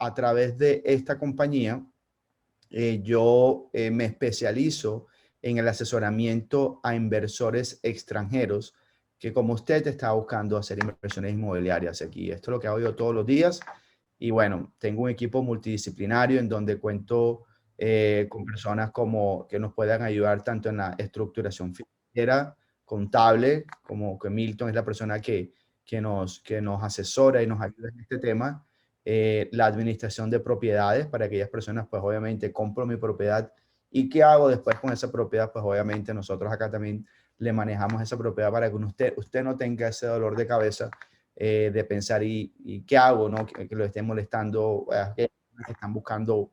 a través de esta compañía, yo me especializo en el asesoramiento a inversores extranjeros que, como usted, está buscando hacer inversiones inmobiliarias aquí. Esto es lo que hago yo todos los días. Y bueno, tengo un equipo multidisciplinario en donde cuento con personas como que nos puedan ayudar tanto en la estructuración financiera, contable, como que Milton es la persona que nos asesora y nos ayuda en este tema. La administración de propiedades para aquellas personas, pues obviamente compro mi propiedad y qué hago después con esa propiedad, pues obviamente nosotros acá también le manejamos esa propiedad para que usted no tenga ese dolor de cabeza de pensar y qué hago, ¿no? Que lo estén molestando, que están buscando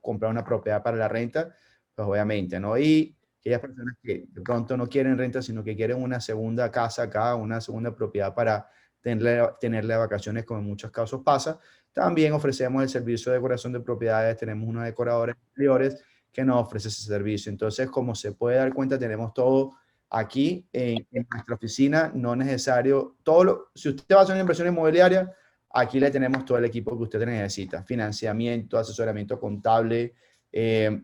comprar una propiedad para la renta, pues obviamente, ¿no? Y aquellas personas que de pronto no quieren renta, sino que quieren una segunda casa acá, una segunda propiedad para tenerle vacaciones, como en muchos casos pasa. También ofrecemos el servicio de decoración de propiedades, tenemos unos decoradores exteriores que nos ofrece ese servicio. Entonces, como se puede dar cuenta, tenemos todo aquí en nuestra oficina, no necesario, si usted va a hacer una inversión inmobiliaria, aquí le tenemos todo el equipo que usted necesita, financiamiento, asesoramiento contable,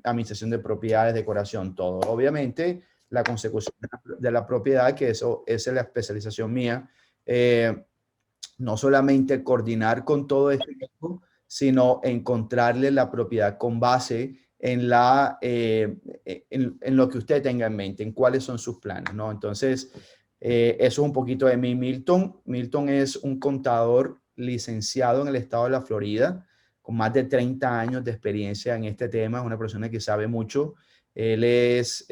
administración de propiedades, decoración, todo. Obviamente, la consecución de la propiedad, que eso es la especialización mía, no solamente coordinar con todo este equipo, sino encontrarle la propiedad con base en lo que usted tenga en mente, en cuáles son sus planes, ¿no? Entonces, eso es un poquito de mí. Milton. Milton es un contador licenciado en el estado de la Florida, con más de 30 años de experiencia en este tema. Es una persona que sabe mucho. Él es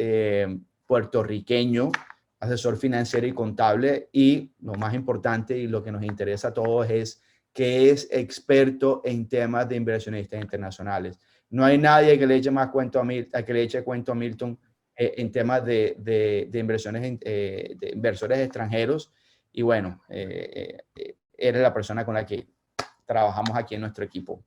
puertorriqueño, asesor financiero y contable, y lo más importante y lo que nos interesa a todos es que es experto en temas de inversionistas internacionales. No hay nadie que le eche más cuento que le eche cuento a Milton en temas de inversiones, de inversores extranjeros. Y bueno, eres la persona con la que trabajamos aquí en nuestro equipo.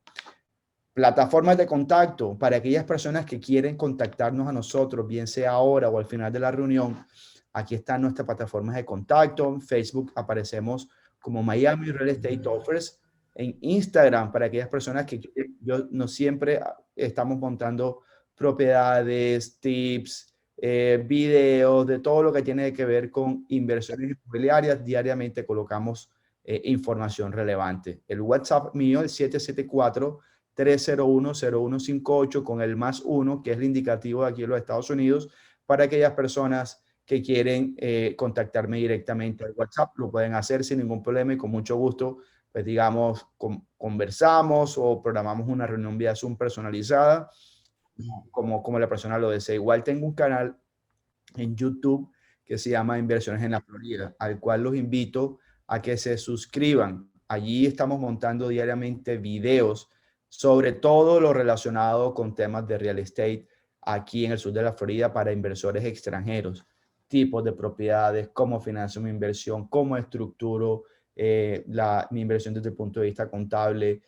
Plataformas de contacto para aquellas personas que quieren contactarnos a nosotros, bien sea ahora o al final de la reunión. Aquí están nuestras plataformas de contacto. En Facebook aparecemos como Miami Real Estate Offers. En Instagram, para aquellas personas que yo no siempre estamos montando propiedades, tips, videos, de todo lo que tiene que ver con inversiones inmobiliarias. Diariamente colocamos información relevante. El WhatsApp mío, el 774-301-0158 con el +1, que es el indicativo de aquí en los Estados Unidos, para aquellas personas que quieren contactarme directamente al WhatsApp. Lo pueden hacer sin ningún problema y con mucho gusto, pues digamos, conversamos o programamos una reunión vía Zoom personalizada, como la persona lo desee. Igual tengo un canal en YouTube que se llama Inversiones en la Florida, al cual los invito a que se suscriban. Allí estamos montando diariamente videos sobre todo lo relacionado con temas de real estate aquí en el sur de la Florida para inversores extranjeros, tipos de propiedades, cómo financio mi inversión, cómo estructuro mi inversión desde el punto de vista contable,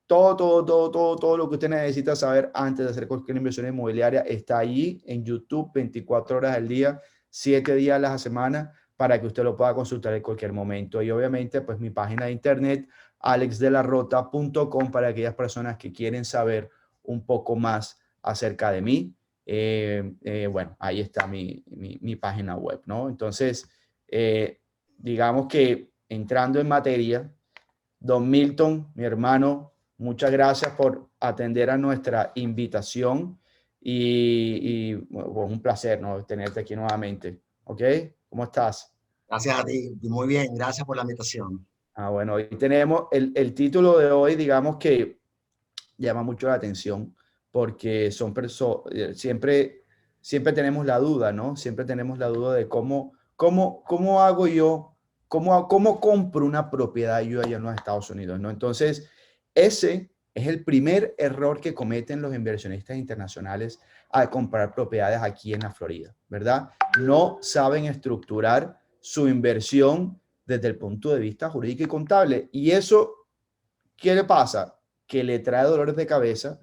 todo lo que usted necesita saber antes de hacer cualquier inversión inmobiliaria está allí en YouTube 24 horas al día, 7 días a la semana, para que usted lo pueda consultar en cualquier momento. Y obviamente, pues mi página de internet, alexdelarrota.com, para aquellas personas que quieren saber un poco más acerca de mí. Bueno, ahí está mi página web, ¿no? Entonces, digamos que entrando en materia, don Milton, mi hermano, muchas gracias por atender a nuestra invitación y bueno, un placer, ¿no?, tenerte aquí nuevamente. ¿Ok? ¿Cómo estás? Gracias a ti. Muy bien, gracias por la invitación. Bueno, hoy tenemos el título de hoy, digamos que llama mucho la atención porque son personas, siempre tenemos la duda, ¿no? Siempre tenemos la duda de cómo hago yo, cómo compro una propiedad yo allá en los Estados Unidos, ¿no? Entonces, ese es el primer error que cometen los inversionistas internacionales al comprar propiedades aquí en la Florida, ¿verdad? No saben estructurar su inversión desde el punto de vista jurídico y contable. Y eso, ¿qué le pasa? Que le trae dolores de cabeza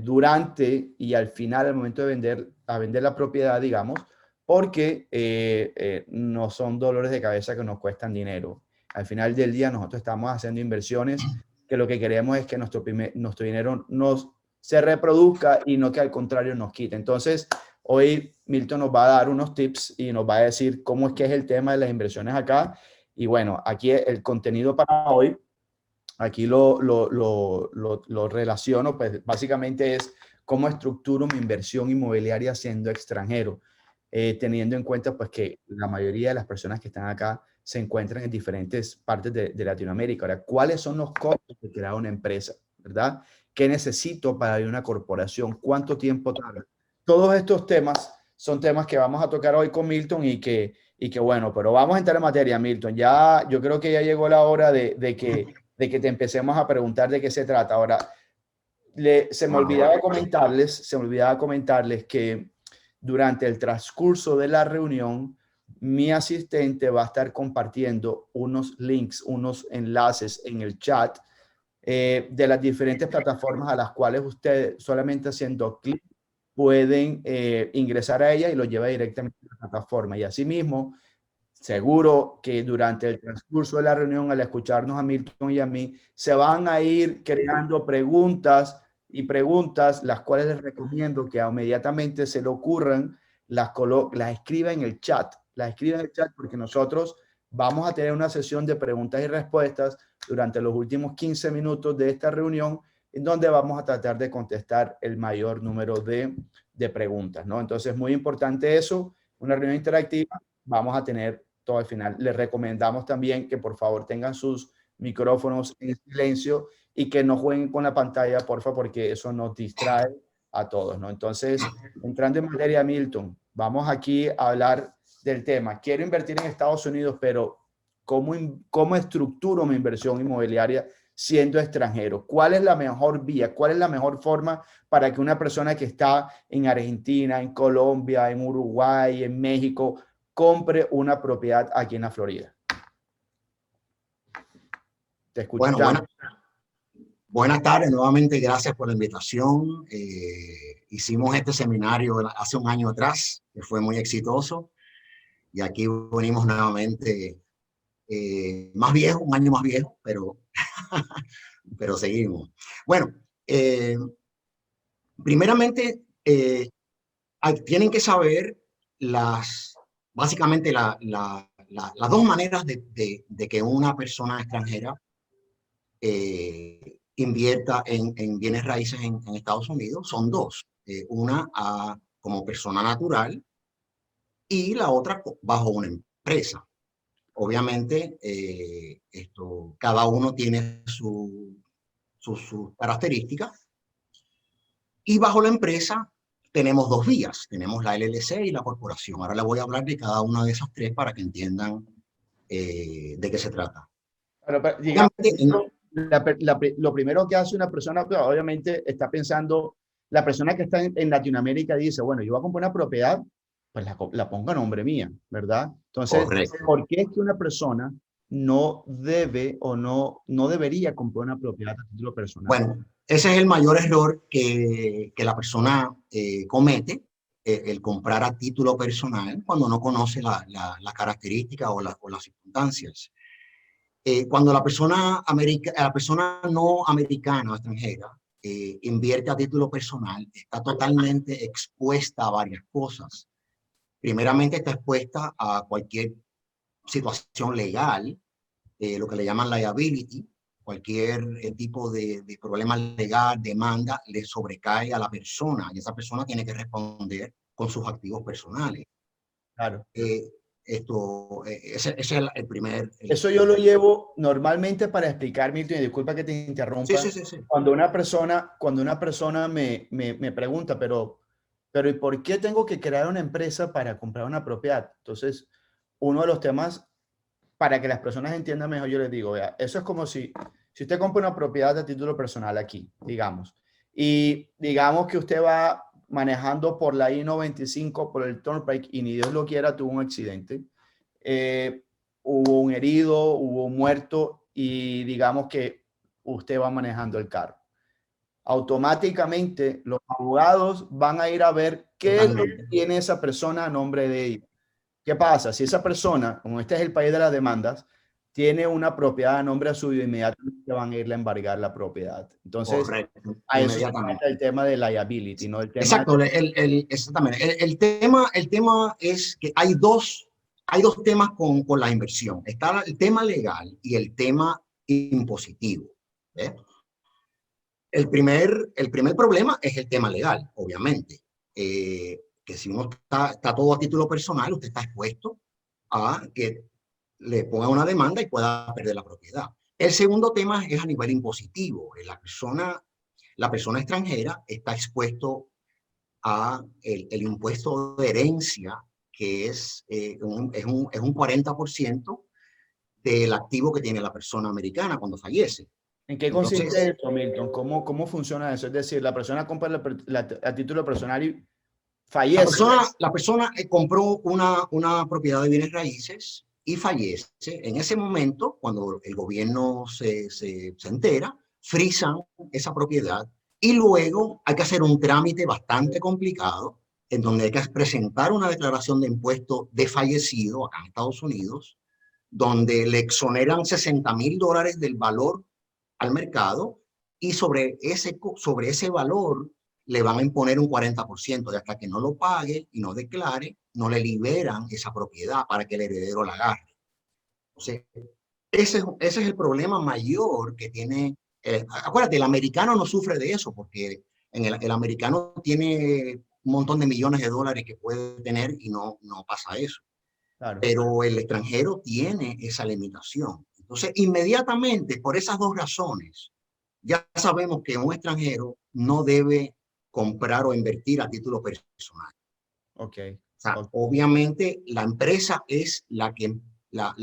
durante y al final, al momento de vender la propiedad, digamos, porque no son dolores de cabeza que nos cuestan dinero. Al final del día, nosotros estamos haciendo inversiones que lo que queremos es que nuestro dinero se reproduzca y no que al contrario nos quite. Entonces, hoy Milton nos va a dar unos tips y nos va a decir cómo es que es el tema de las inversiones acá. Y bueno, aquí el contenido para hoy, aquí lo relaciono, pues básicamente es cómo estructuro mi inversión inmobiliaria siendo extranjero, teniendo en cuenta pues que la mayoría de las personas que están acá se encuentran en diferentes partes de Latinoamérica. Ahora, ¿cuáles son los costos de crear una empresa? ¿Verdad? ¿Qué necesito para abrir una corporación? ¿Cuánto tiempo tarda? Todos estos temas son temas que vamos a tocar hoy con Milton y que bueno, pero vamos a entrar en materia, Milton. Ya, yo creo que ya llegó la hora de que te empecemos a preguntar de qué se trata. Ahora, se me olvidaba comentarles que durante el transcurso de la reunión, mi asistente va a estar compartiendo unos links, unos enlaces en el chat de las diferentes plataformas a las cuales ustedes solamente haciendo clic pueden ingresar a ella y lo lleva directamente a la plataforma. Y asimismo, seguro que durante el transcurso de la reunión, al escucharnos a Milton y a mí, se van a ir creando preguntas y preguntas, las cuales les recomiendo que inmediatamente se le ocurran, las escriba en el chat. Las escriba en el chat porque nosotros vamos a tener una sesión de preguntas y respuestas durante los últimos 15 minutos de esta reunión, en donde vamos a tratar de contestar el mayor número de preguntas, ¿no? Entonces, muy importante eso, una reunión interactiva. Vamos a tener todo al final. Les recomendamos también que por favor tengan sus micrófonos en silencio y que no jueguen con la pantalla, por favor, porque eso nos distrae a todos, ¿no? Entonces, entrando en materia, Milton, vamos aquí a hablar del tema. Quiero invertir en Estados Unidos, pero ¿cómo estructuro mi inversión inmobiliaria siendo extranjero? ¿Cuál es la mejor vía? ¿Cuál es la mejor forma para que una persona que está en Argentina, en Colombia, en Uruguay, en México, compre una propiedad aquí en la Florida? Te Bueno, escuchamos. buenas tardes. Nuevamente, gracias por la invitación. Hicimos este seminario hace un año atrás, que fue muy exitoso. Y aquí venimos nuevamente, más viejo, un año más viejo, pero seguimos. Bueno, primeramente, tienen que saber básicamente las dos maneras de que una persona extranjera invierta en bienes raíces en Estados Unidos. Son dos. Una como persona natural y la otra bajo una empresa. Obviamente, cada uno tiene sus características. Y bajo la empresa tenemos dos vías. Tenemos la LLC y la corporación. Ahora les voy a hablar de cada una de esas tres para que entiendan de qué se trata. Pero digamos, lo primero que hace una persona, pues, obviamente está pensando, la persona que está en Latinoamérica dice, bueno, yo voy a comprar una propiedad, pues la pongo a nombre mía, ¿verdad? Entonces, Correcto. ¿por qué es que una persona no debe o no debería comprar una propiedad a título personal? Bueno, ese es el mayor error que la persona comete, el comprar a título personal cuando no conoce la característica o las circunstancias. Cuando la persona no americana o extranjera invierte a título personal, está totalmente expuesta a varias cosas. Primeramente, está expuesta a cualquier situación legal, lo que le llaman liability. Cualquier tipo de problema legal, demanda, le sobrecae a la persona y esa persona tiene que responder con sus activos personales. Claro. Ese es el primer... Eso yo lo llevo normalmente para explicar, Milton, y disculpa que te interrumpa. Sí. Cuando una persona me pregunta, pero ¿y por qué tengo que crear una empresa para comprar una propiedad? Entonces, uno de los temas, para que las personas entiendan mejor, yo les digo, vea, eso es como si usted compra una propiedad a título personal aquí, digamos, y digamos que usted va manejando por la I-95, por el Turnpike, y ni Dios lo quiera, tuvo un accidente. Hubo un herido, hubo un muerto, y digamos que usted va manejando el carro. Automáticamente los abogados van a ir a ver qué es lo que tiene esa persona a nombre de ella. ¿Qué pasa? Si esa persona, como este es el país de las demandas, tiene una propiedad a nombre suyo, inmediatamente van a irle a embargar la propiedad. Entonces, Correcto, a eso se inmediatamente. trata el tema de liability, ¿no? El tema Exacto, exactamente. El tema es que hay dos temas con la inversión. Está el tema legal y el tema impositivo. ¿Eh? El primer problema es el tema legal, obviamente. Que si uno está todo a título personal, usted está expuesto a que le ponga una demanda y pueda perder la propiedad. El segundo tema es a nivel impositivo. La persona extranjera está expuesto a el impuesto de herencia, que es un 40% del activo que tiene la persona americana cuando fallece. ¿En qué consiste Entonces, eso, Milton? ¿Cómo funciona eso? Es decir, la persona compra a título personal y fallece. la persona compró una propiedad de bienes raíces y fallece. En ese momento, cuando el gobierno se entera, frisan esa propiedad y luego hay que hacer un trámite bastante complicado en donde hay que presentar una declaración de impuesto de fallecido acá en Estados Unidos, donde le exoneran $60,000 del valor al mercado y sobre ese valor le van a imponer un 40% y hasta que no lo pague y no declare, no le liberan esa propiedad para que el heredero la agarre. Entonces, ese es el problema mayor que tiene. Acuérdate, el americano no sufre de eso porque el americano tiene un montón de millones de dólares que puede tener y no pasa eso. Claro. Pero el extranjero tiene esa limitación. Entonces, inmediatamente, por esas dos razones, ya sabemos que un extranjero no debe comprar o invertir a título personal. Ok. O sea, Ok. obviamente la empresa es la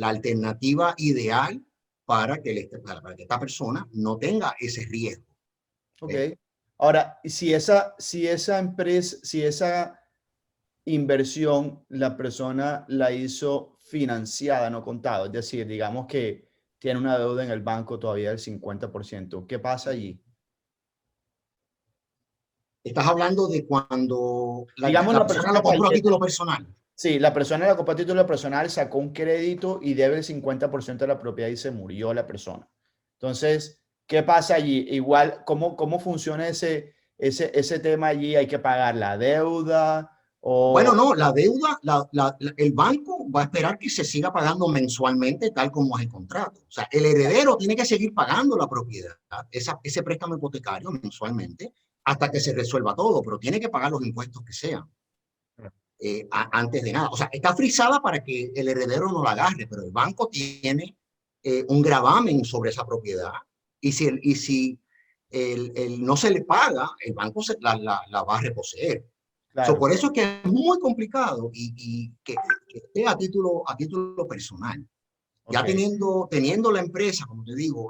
alternativa ideal para para que esta persona no tenga ese riesgo. Ok. Ahora, si esa empresa, si esa inversión la persona la hizo financiada, no contado, es decir, digamos que tiene una deuda en el banco todavía del 50%, ¿qué pasa allí? Estás hablando de cuando Digamos, la la persona persona lo compró a fallece. título personal. Sí, la persona la compró a título personal, sacó un crédito y debe el 50% de la propiedad y se murió la persona. Entonces, ¿qué pasa allí? Igual, ¿cómo funciona ese tema allí? ¿Hay que pagar la deuda? Bueno, O, no, la deuda, el banco va a esperar que se siga pagando mensualmente tal como es el contrato. O sea, el heredero tiene que seguir pagando la propiedad, ese préstamo hipotecario mensualmente, hasta que se resuelva todo, pero tiene que pagar los impuestos que sean antes de nada. O sea, está frisada para que el heredero no la agarre, pero el banco tiene un gravamen sobre esa propiedad y si no se le paga, el banco la va a reposeer. claro, Por eso es que es muy complicado y que esté a título personal. Ya ok, teniendo la empresa, como te digo,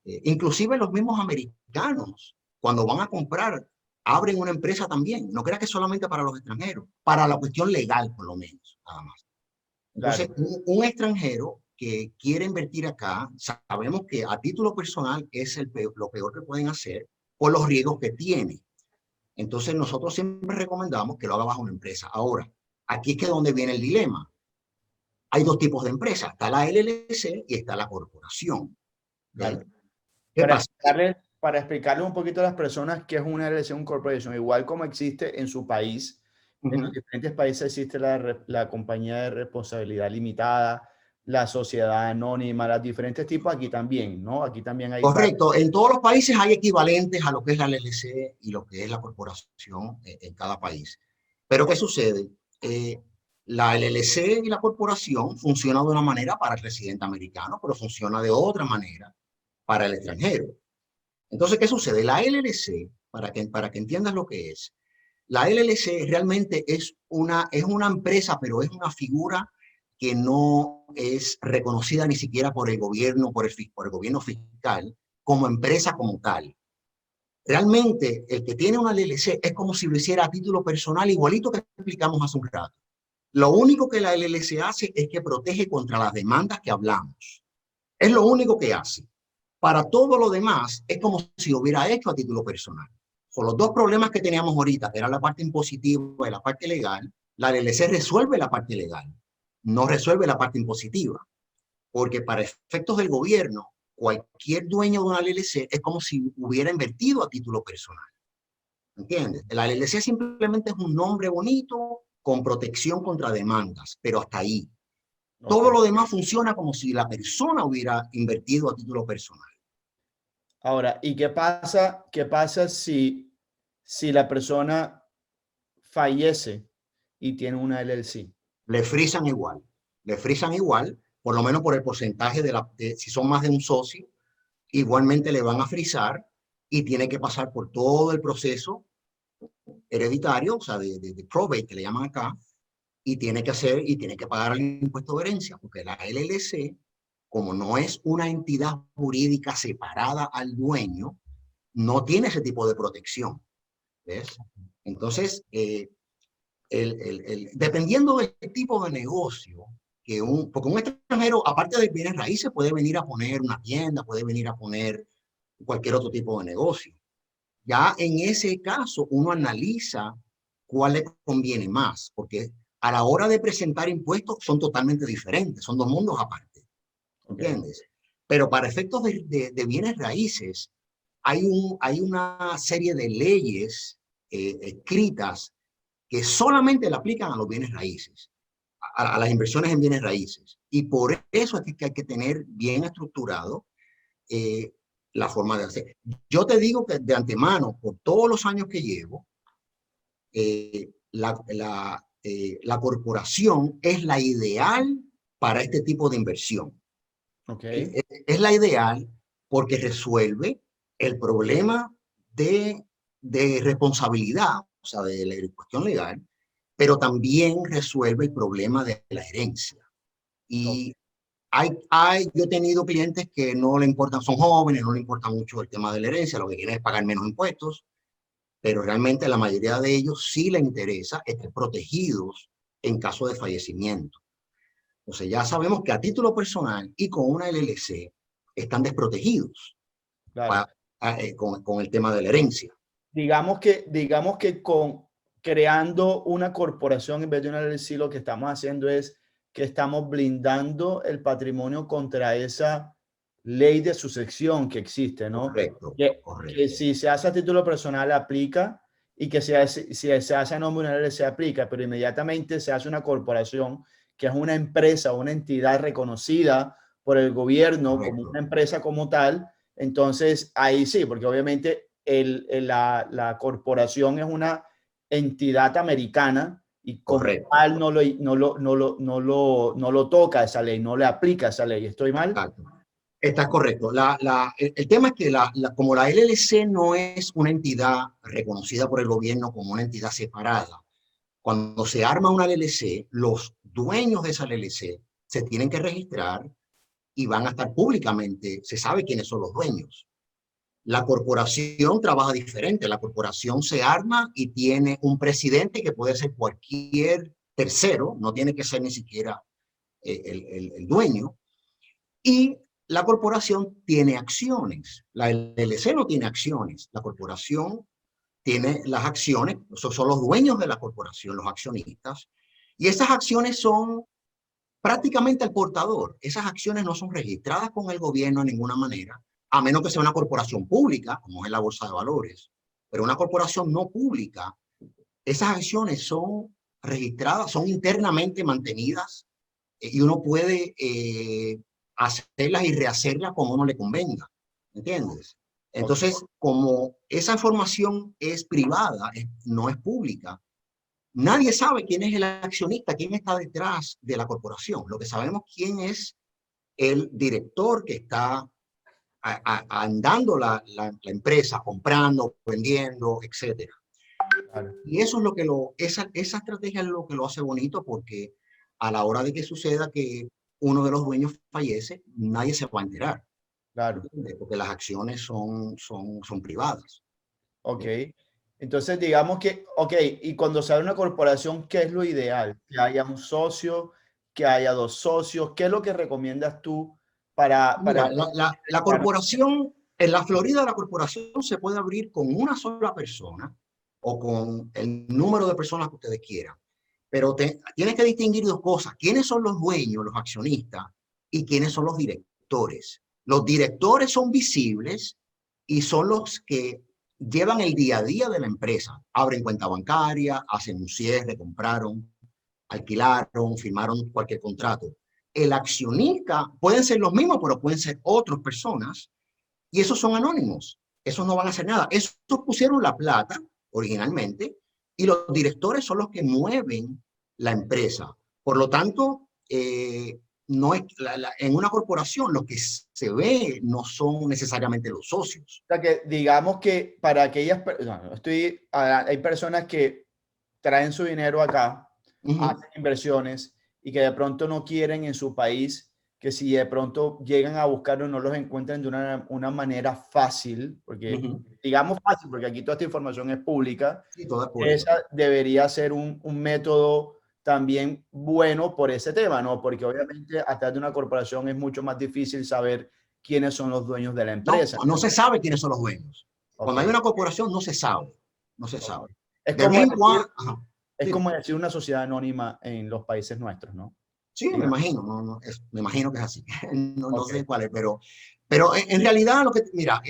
inclusive los mismos americanos, cuando van a comprar, abren una empresa también. No creas que solamente para los extranjeros, para la cuestión legal por lo menos, nada más. Entonces, claro, un extranjero que quiere invertir acá, sabemos que a título personal es lo peor que pueden hacer por los riesgos que tiene. Entonces nosotros siempre recomendamos que lo haga bajo una empresa. Ahora, aquí es que donde viene el dilema. Hay dos tipos de empresas, está la LLC y está la corporación. ¿Okay? claro. ¿Qué pasa? Para explicarle un poquito a las personas qué es una LLC, un corporation, igual como existe en su país, en los diferentes países existe la compañía de responsabilidad limitada, la sociedad anónima, los diferentes tipos, aquí también, ¿no? Aquí también hay varios. Correcto. En todos los países hay equivalentes a lo que es la LLC y lo que es la corporación en cada país. Pero ¿qué sucede? La LLC y la corporación funciona de una manera para el residente americano, pero funciona de otra manera para el extranjero. Entonces, ¿qué sucede? La LLC, para que entiendas lo que es, la LLC realmente es una empresa, pero es una figura que no es reconocida ni siquiera por el gobierno, por el gobierno fiscal, como empresa como tal. Realmente, el que tiene una LLC es como si lo hiciera a título personal, igualito que explicamos hace un rato. Lo único que la LLC hace es que protege contra las demandas que hablamos. Es lo único que hace. Para todo lo demás, es como si lo hubiera hecho a título personal. Con los dos problemas que teníamos ahorita, que era la parte impositiva y la parte legal, la LLC resuelve la parte legal. no resuelve la parte impositiva, porque para efectos del gobierno, cualquier dueño de una LLC es como si hubiera invertido a título personal. ¿Entiendes? La LLC simplemente es un nombre bonito con protección contra demandas, pero hasta ahí. Todo lo demás funciona como si la persona hubiera invertido a título personal. Ahora, ¿y qué pasa si la persona fallece y tiene una LLC? Le frisan igual. Le frisan igual, por lo menos por el porcentaje si son más de un socio, igualmente le van a frisar y tiene que pasar por todo el proceso hereditario, o sea, de probate, que le llaman acá, y tiene que pagar el impuesto de herencia, porque la LLC, como no es una entidad jurídica separada al dueño, no tiene ese tipo de protección. ¿Ves? Entonces, dependiendo del tipo de negocio, porque un extranjero, aparte de bienes raíces, puede venir a poner una tienda, puede venir a poner cualquier otro tipo de negocio. Ya en ese caso, uno analiza cuál le conviene más, porque a la hora de presentar impuestos son totalmente diferentes, son dos mundos aparte, ¿entiendes? Pero para efectos de bienes raíces, hay una serie de leyes escritas que solamente le aplican a los bienes raíces, a las inversiones en bienes raíces. Y por eso es que hay que tener bien estructurado eh, la forma de hacer. Yo te digo que de antemano, por todos los años que llevo, la corporación es la ideal para este tipo de inversión. Es la ideal porque resuelve el problema de responsabilidad, o sea, de la cuestión legal, pero también resuelve el problema de la herencia. Y yo he tenido clientes que no le importan, son jóvenes, no le importa mucho el tema de la herencia, lo que quieren es pagar menos impuestos, pero realmente la mayoría de ellos sí les interesa estar protegidos en caso de fallecimiento. O sea, ya sabemos que a título personal y con una LLC están desprotegidos Claro. con el tema de la herencia. Digamos que con creando una corporación en vez de una LLC, lo que estamos haciendo es que estamos blindando el patrimonio contra esa ley de sucesión que existe, ¿no? Correcto, Que correcto. si se hace a título personal aplica y que si se hace a nombre de una LLC aplica, pero inmediatamente se hace una corporación que es una empresa, una entidad reconocida por el gobierno como Correcto. una empresa como tal, entonces ahí sí, porque obviamente la corporación es una entidad americana y como Correcto. tal no lo toca esa ley, no le aplica esa ley. ¿Estoy mal? Exacto. Estás correcto. El tema es que como la LLC no es una entidad reconocida por el gobierno como una entidad separada, cuando se arma una LLC, los dueños de esa LLC se tienen que registrar y van a estar públicamente, se sabe quiénes son los dueños. La corporación trabaja diferente. La corporación se arma y tiene un presidente que puede ser cualquier tercero, no tiene que ser ni siquiera el dueño. Y la corporación tiene acciones. La LLC no tiene acciones. La corporación tiene las acciones, son los dueños de la corporación, los accionistas. Y esas acciones son prácticamente el portador. Esas acciones no son registradas con el gobierno de ninguna manera, a menos que sea una corporación pública, como es la Bolsa de Valores. Pero una corporación no pública, esas acciones son registradas, son internamente mantenidas y uno puede hacerlas y rehacerlas como uno le convenga. ¿Entiendes? Entonces, como esa información es privada, no es pública, nadie sabe quién es el accionista, quién está detrás de la corporación. Lo que sabemos quién es el director que está andando la empresa, comprando, vendiendo, etcétera. Claro. Y eso es lo que esa estrategia es lo que lo hace bonito, porque a la hora de que suceda que uno de los dueños fallece, nadie se va a enterar. Claro. Porque las acciones son privadas. Ok. Entonces, digamos que, ok, y cuando sale una corporación, ¿qué es lo ideal? Que haya un socio, que haya dos socios. ¿Qué es lo que recomiendas tú Mira, para la corporación, en la Florida, la corporación se puede abrir con una sola persona o con el número de personas que ustedes quieran. pero tienes que distinguir dos cosas. ¿Quiénes son los dueños, los accionistas, y quiénes son los directores? Los directores son visibles y son los que llevan el día a día de la empresa. Abren cuenta bancaria, hacen un cierre, compraron, alquilaron, firmaron cualquier contrato. El accionista pueden ser los mismos, pero pueden ser otras personas, y esos son anónimos. Esos no van a hacer nada. Esos pusieron la plata originalmente, y los directores son los que mueven la empresa. Por lo tanto, no es, en una corporación lo que se ve no son necesariamente los socios. O sea, que digamos que para aquellas personas, hay personas que traen su dinero acá, hacen inversiones y que de pronto no quieren en su país, que si de pronto llegan a buscarlo no los encuentran de una manera fácil, porque digamos fácil, porque aquí toda esta información es pública. Sí, toda pública. Esa debería ser un método también bueno por ese tema, ¿no? Porque obviamente a través de una corporación es mucho más difícil saber quiénes son los dueños de la empresa. No, no se sabe quiénes son los dueños. Cuando hay una corporación no se sabe. No se sabe. Es De como vez en decir, cuando, es como decir una sociedad anónima en los países nuestros, ¿no? sí, me Digamos. imagino, me imagino que es así. No sé cuál es, pero en realidad mira,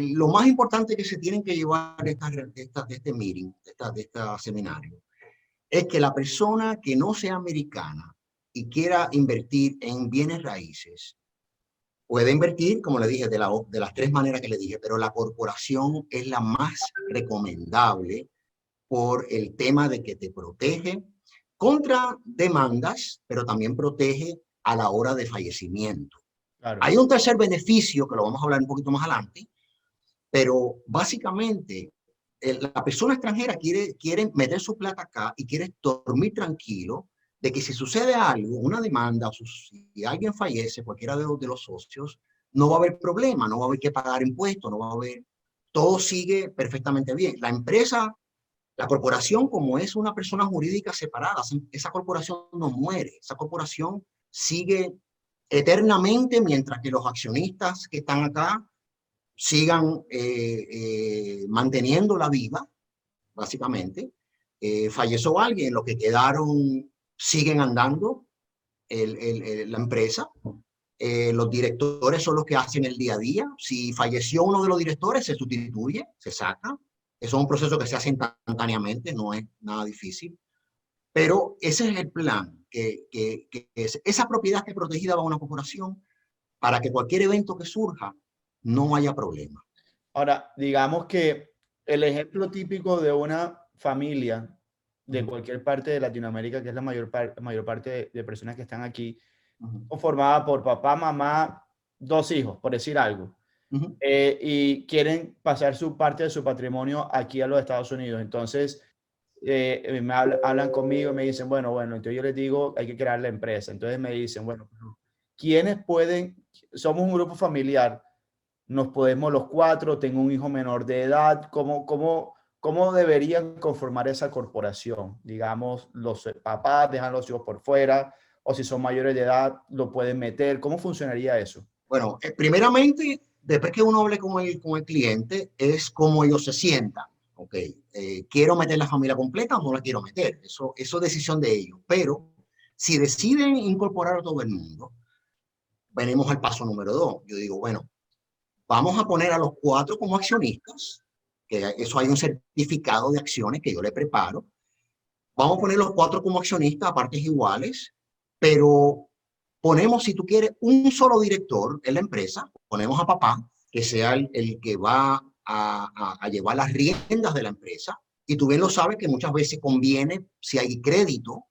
lo más importante que se tienen que llevar de este meeting, de este seminario, es que la persona que no sea americana y quiera invertir en bienes raíces, puede invertir, como le dije, de las tres maneras que le dije, pero la corporación es la más recomendable por el tema de que te protege contra demandas, pero también protege a la hora de fallecimiento. Claro. Hay un tercer beneficio que lo vamos a hablar un poquito más adelante, pero básicamente la persona extranjera quiere meter su plata acá y quiere dormir tranquilo de que si sucede algo, una demanda, o si alguien fallece, cualquiera de los socios, no va a haber problema, no va a haber que pagar impuestos, no va a haber, todo sigue perfectamente bien. La empresa, la corporación, como es una persona jurídica separada, esa corporación no muere, esa corporación sigue eternamente mientras que los accionistas que están acá sigan manteniéndola viva, básicamente. Falleció alguien, los que quedaron siguen andando la empresa. Los directores son los que hacen el día a día. Si falleció uno de los directores, se sustituye, se saca. Eso es un proceso que se hace instantáneamente, no es nada difícil. Pero ese es el plan, que esa propiedad esté protegida bajo una corporación para que cualquier evento que surja no haya problema. Ahora, digamos que el ejemplo típico de una familia de cualquier parte de Latinoamérica, que es la mayor parte de personas que están aquí, formada por papá, mamá, dos hijos, por decir algo, y quieren pasar su parte de su patrimonio aquí a los Estados Unidos. Entonces, me hablan conmigo y me dicen, bueno, entonces yo les digo, hay que crear la empresa. Entonces me dicen, bueno, ¿quiénes pueden? Somos un grupo familiar, nos podemos los cuatro, tengo un hijo menor de edad, ¿cómo deberían conformar esa corporación? Digamos, los papás dejan los hijos por fuera, o si son mayores de edad, lo pueden meter. ¿Cómo funcionaría eso? Bueno, primeramente, después que uno hable con el cliente, es cómo ellos se sientan. Ok, ¿quiero meter la familia completa o no la quiero meter? Eso es decisión de ellos. Pero si deciden incorporar a todo el mundo, venimos al paso número 2. Yo digo, bueno, vamos a poner a los cuatro como accionistas, que eso hay un certificado de acciones que yo le preparo. Vamos a poner los cuatro como accionistas a partes iguales, pero ponemos, si tú quieres, un solo director en la empresa, ponemos a papá, que sea el que va a llevar las riendas de la empresa, y tú bien lo sabes que muchas veces conviene si hay crédito,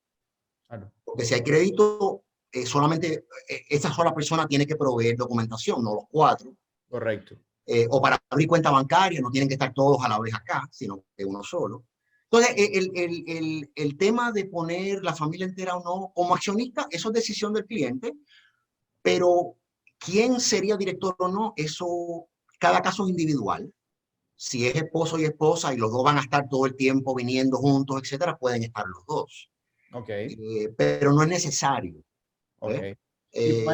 Claro. porque si hay crédito, solamente esa sola persona tiene que proveer documentación, no los cuatro. Correcto. O para abrir cuenta bancaria, no tienen que estar todos a la vez acá, sino que uno solo. Entonces, el tema de poner la familia entera o no como accionista, eso es decisión del cliente, pero quién sería director o no, eso, cada caso es individual. Si es esposo y esposa y los dos van a estar todo el tiempo viniendo juntos, etcétera, pueden estar los dos. Ok. Pero no es necesario. Ok. Y Eh,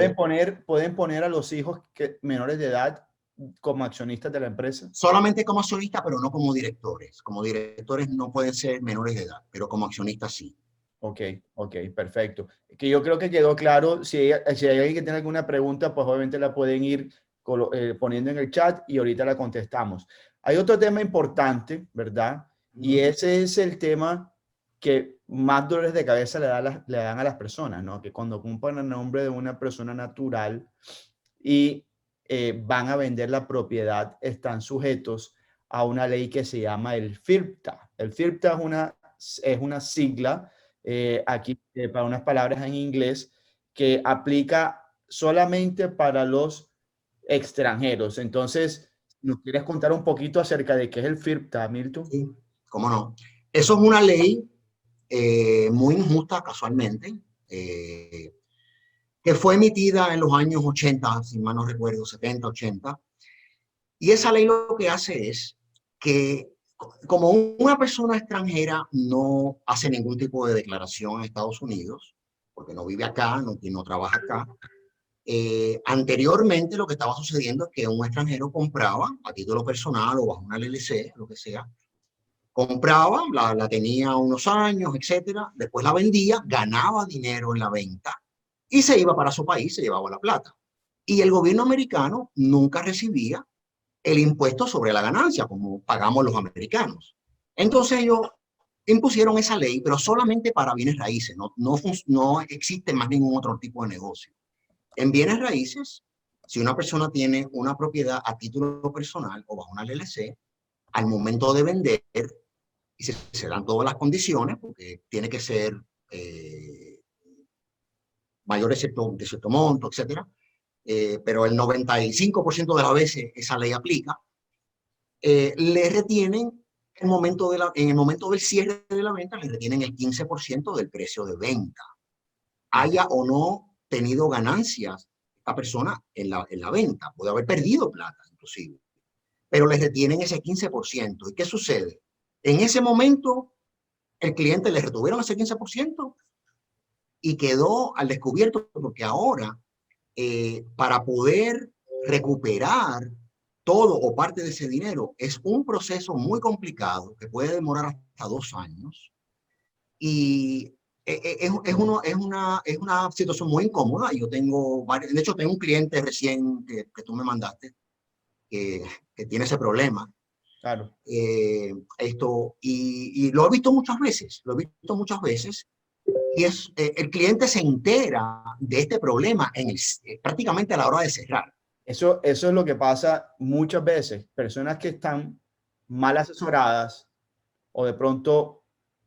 pueden poner a los hijos menores de edad como accionistas de la empresa. solamente como accionistas, pero no como directores. Como directores no pueden ser menores de edad, pero como accionistas sí. Ok, ok, perfecto. Que yo creo que quedó claro. Si hay alguien que tiene alguna pregunta, pues obviamente la pueden ir poniendo en el chat y ahorita la contestamos. Hay otro tema importante, ¿verdad? Y ese es el tema que más dolores de cabeza le dan a las personas, ¿no? Que cuando compran el nombre de una persona natural y van a vender la propiedad, están sujetos a una ley que se llama el FIRPTA. El FIRPTA es una sigla aquí para unas palabras en inglés que aplica solamente para los extranjeros. Entonces, ¿nos quieres contar un poquito acerca de qué es el FIRPTA, Milton? Sí, cómo no. Eso es una ley muy injusta casualmente, que fue emitida en los años 80, si mal no recuerdo, 70, 80. Y esa ley lo que hace es que como una persona extranjera no hace ningún tipo de declaración en Estados Unidos, porque no vive acá, no trabaja acá, anteriormente lo que estaba sucediendo es que un extranjero compraba a título personal o bajo una LLC, lo que sea, compraba, la tenía unos años, etcétera, después la vendía, ganaba dinero en la venta y se iba para su país, se llevaba la plata. Y el gobierno americano nunca recibía el impuesto sobre la ganancia, como pagamos los americanos. Entonces ellos impusieron esa ley, pero solamente para bienes raíces, no existe más ningún otro tipo de negocio. En bienes raíces, si una persona tiene una propiedad a título personal o bajo una LLC, al momento de vender, y se dan todas las condiciones, porque tiene que ser mayor de cierto monto, etcétera, pero el 95% de las veces esa ley aplica, le retienen en el momento del cierre de la venta, le retienen el 15% del precio de venta. Haya o no tenido ganancias esta persona en la venta, puede haber perdido plata inclusive, pero le retienen ese 15%. ¿Y qué sucede? En ese momento, el cliente le retuvieron ese 15% y quedó al descubierto, porque ahora, para poder recuperar todo o parte de ese dinero, es un proceso muy complicado que puede demorar hasta 2 años. Y es una situación muy incómoda. Yo tengo varios, de hecho, tengo un cliente recién que tú me mandaste que tiene ese problema. Claro. Y lo he visto muchas veces, y el cliente se entera de este problema prácticamente a la hora de cerrar. Eso es lo que pasa muchas veces. Personas que están mal asesoradas o de pronto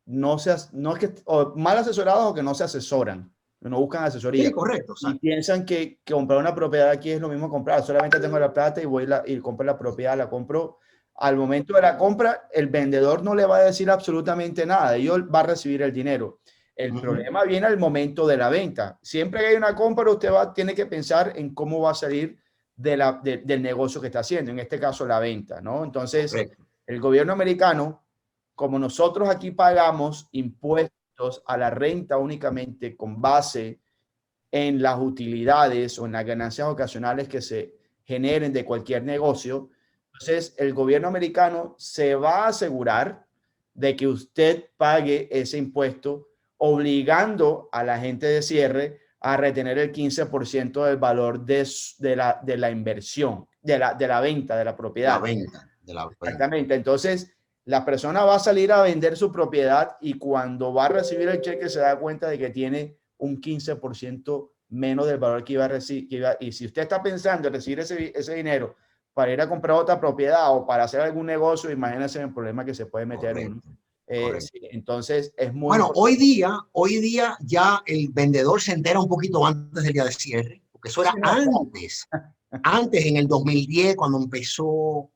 no es que, o mal asesorados o que no se asesoran, que no buscan Sí, asesoría correcto. y piensan que comprar una propiedad aquí es lo mismo comprar. Solamente tengo la plata y y compro la propiedad, la compro. Al momento de la compra, el vendedor no le va a decir absolutamente nada. Ellos va a recibir el dinero. El problema viene al momento de la venta. Siempre que hay una compra, tiene que pensar en cómo va a salir del negocio que está haciendo, en este caso la venta, ¿no? Entonces, Correcto. el gobierno americano, como nosotros aquí pagamos impuestos a la renta únicamente con base en las utilidades o en las ganancias ocasionales que se generen de cualquier negocio, entonces el gobierno americano se va a asegurar de que usted pague ese impuesto, obligando a la gente de cierre a retener el 15% del valor de la inversión, de la venta de la La propiedad. venta, de la venta. Exactamente. Entonces, la persona va a salir a vender su propiedad y cuando va a recibir el cheque se da cuenta de que tiene un 15% menos del valor que iba a recibir. Y si usted está pensando en recibir ese dinero para ir a comprar otra propiedad o para hacer algún negocio, imagínense el problema que se puede meter uno. Correcto, correcto. Sí, entonces, es muy Bueno, importante. hoy día ya el vendedor se entera un poquito antes del día de cierre, porque eso Sí, era no, claro. antes en el 2010, cuando empezó,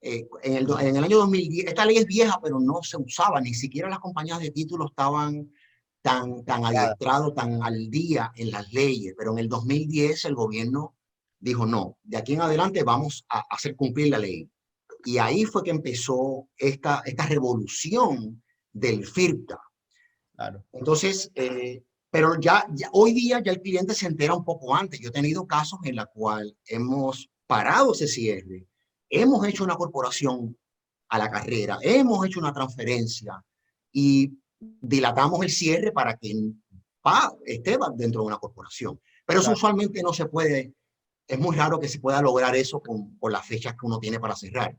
en el año 2010. Esta ley es vieja, pero no se usaba, ni siquiera las compañías de títulos estaban tan adiestrados, tan al día en las leyes, pero en el 2010 el gobierno dijo, no, de aquí en adelante vamos a hacer cumplir la ley. Y ahí fue que empezó esta revolución del FIRPTA. Claro. Entonces, pero ya hoy día ya el cliente se entera un poco antes. Yo he tenido casos en la cual hemos parado ese cierre, hemos hecho una corporación a la carrera, hemos hecho una transferencia y dilatamos el cierre para que esté dentro de una corporación. Pero eso Claro, usualmente no se puede, es muy raro que se pueda lograr eso con las fechas que uno tiene para cerrar.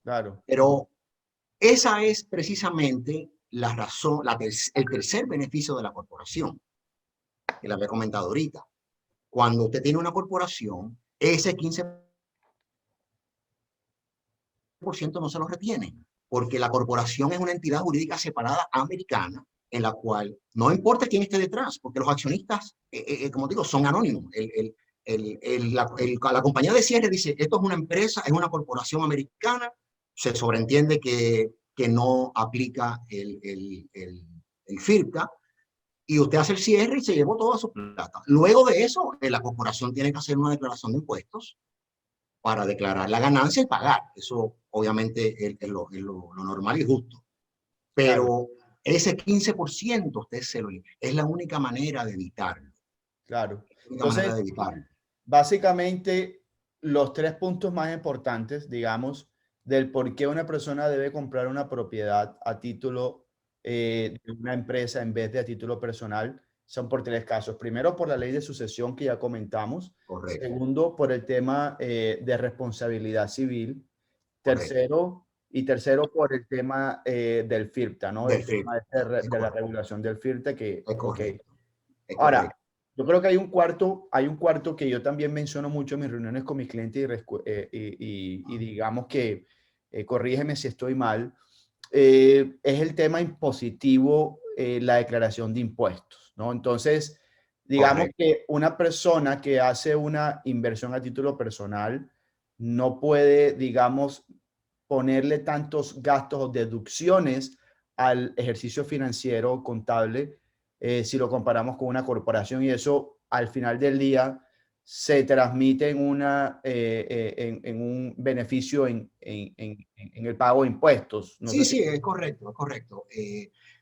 claro, Pero esa es precisamente la razón, el tercer beneficio de la corporación, que le había comentado ahorita. Cuando usted tiene una corporación, ese 15% no se lo retiene, porque la corporación es una entidad jurídica separada americana en la cual no importa quién esté detrás, porque los accionistas, como digo, son anónimos. La compañía de cierre dice, esto es una empresa, es una corporación americana, se sobreentiende que no aplica el FIRCA, y usted hace el cierre y se llevó toda su plata. Luego de eso, la corporación tiene que hacer una declaración de impuestos para declarar la ganancia y pagar. Eso obviamente es lo normal y justo. claro, Pero ese 15% usted es la única manera de evitarlo. claro. Es la única manera Entonces, de evitarlo. básicamente, los tres puntos más importantes, digamos, del por qué una persona debe comprar una propiedad a título de una empresa en vez de a título personal son por tres casos. Primero, por la ley de sucesión que ya comentamos. Correcto, Segundo, por el tema de responsabilidad civil. correcto. Tercero, por el tema del FIRPTA, ¿no? Del El FIP. tema Es de la correcto, regulación del FIRPTA que, es ok. correcto, es Ahora, correcto. yo creo que hay un cuarto que yo también menciono mucho en mis reuniones con mis clientes y digamos que, corrígeme si estoy mal, es el tema impositivo, la declaración de impuestos, ¿no? Entonces, digamos Correcto. que una persona que hace una inversión a título personal no puede, digamos, ponerle tantos gastos o deducciones al ejercicio financiero contable si lo comparamos con una corporación y eso al final del día se transmite en un beneficio en el pago de impuestos. No Sí, sé si... sí, es correcto, es correcto.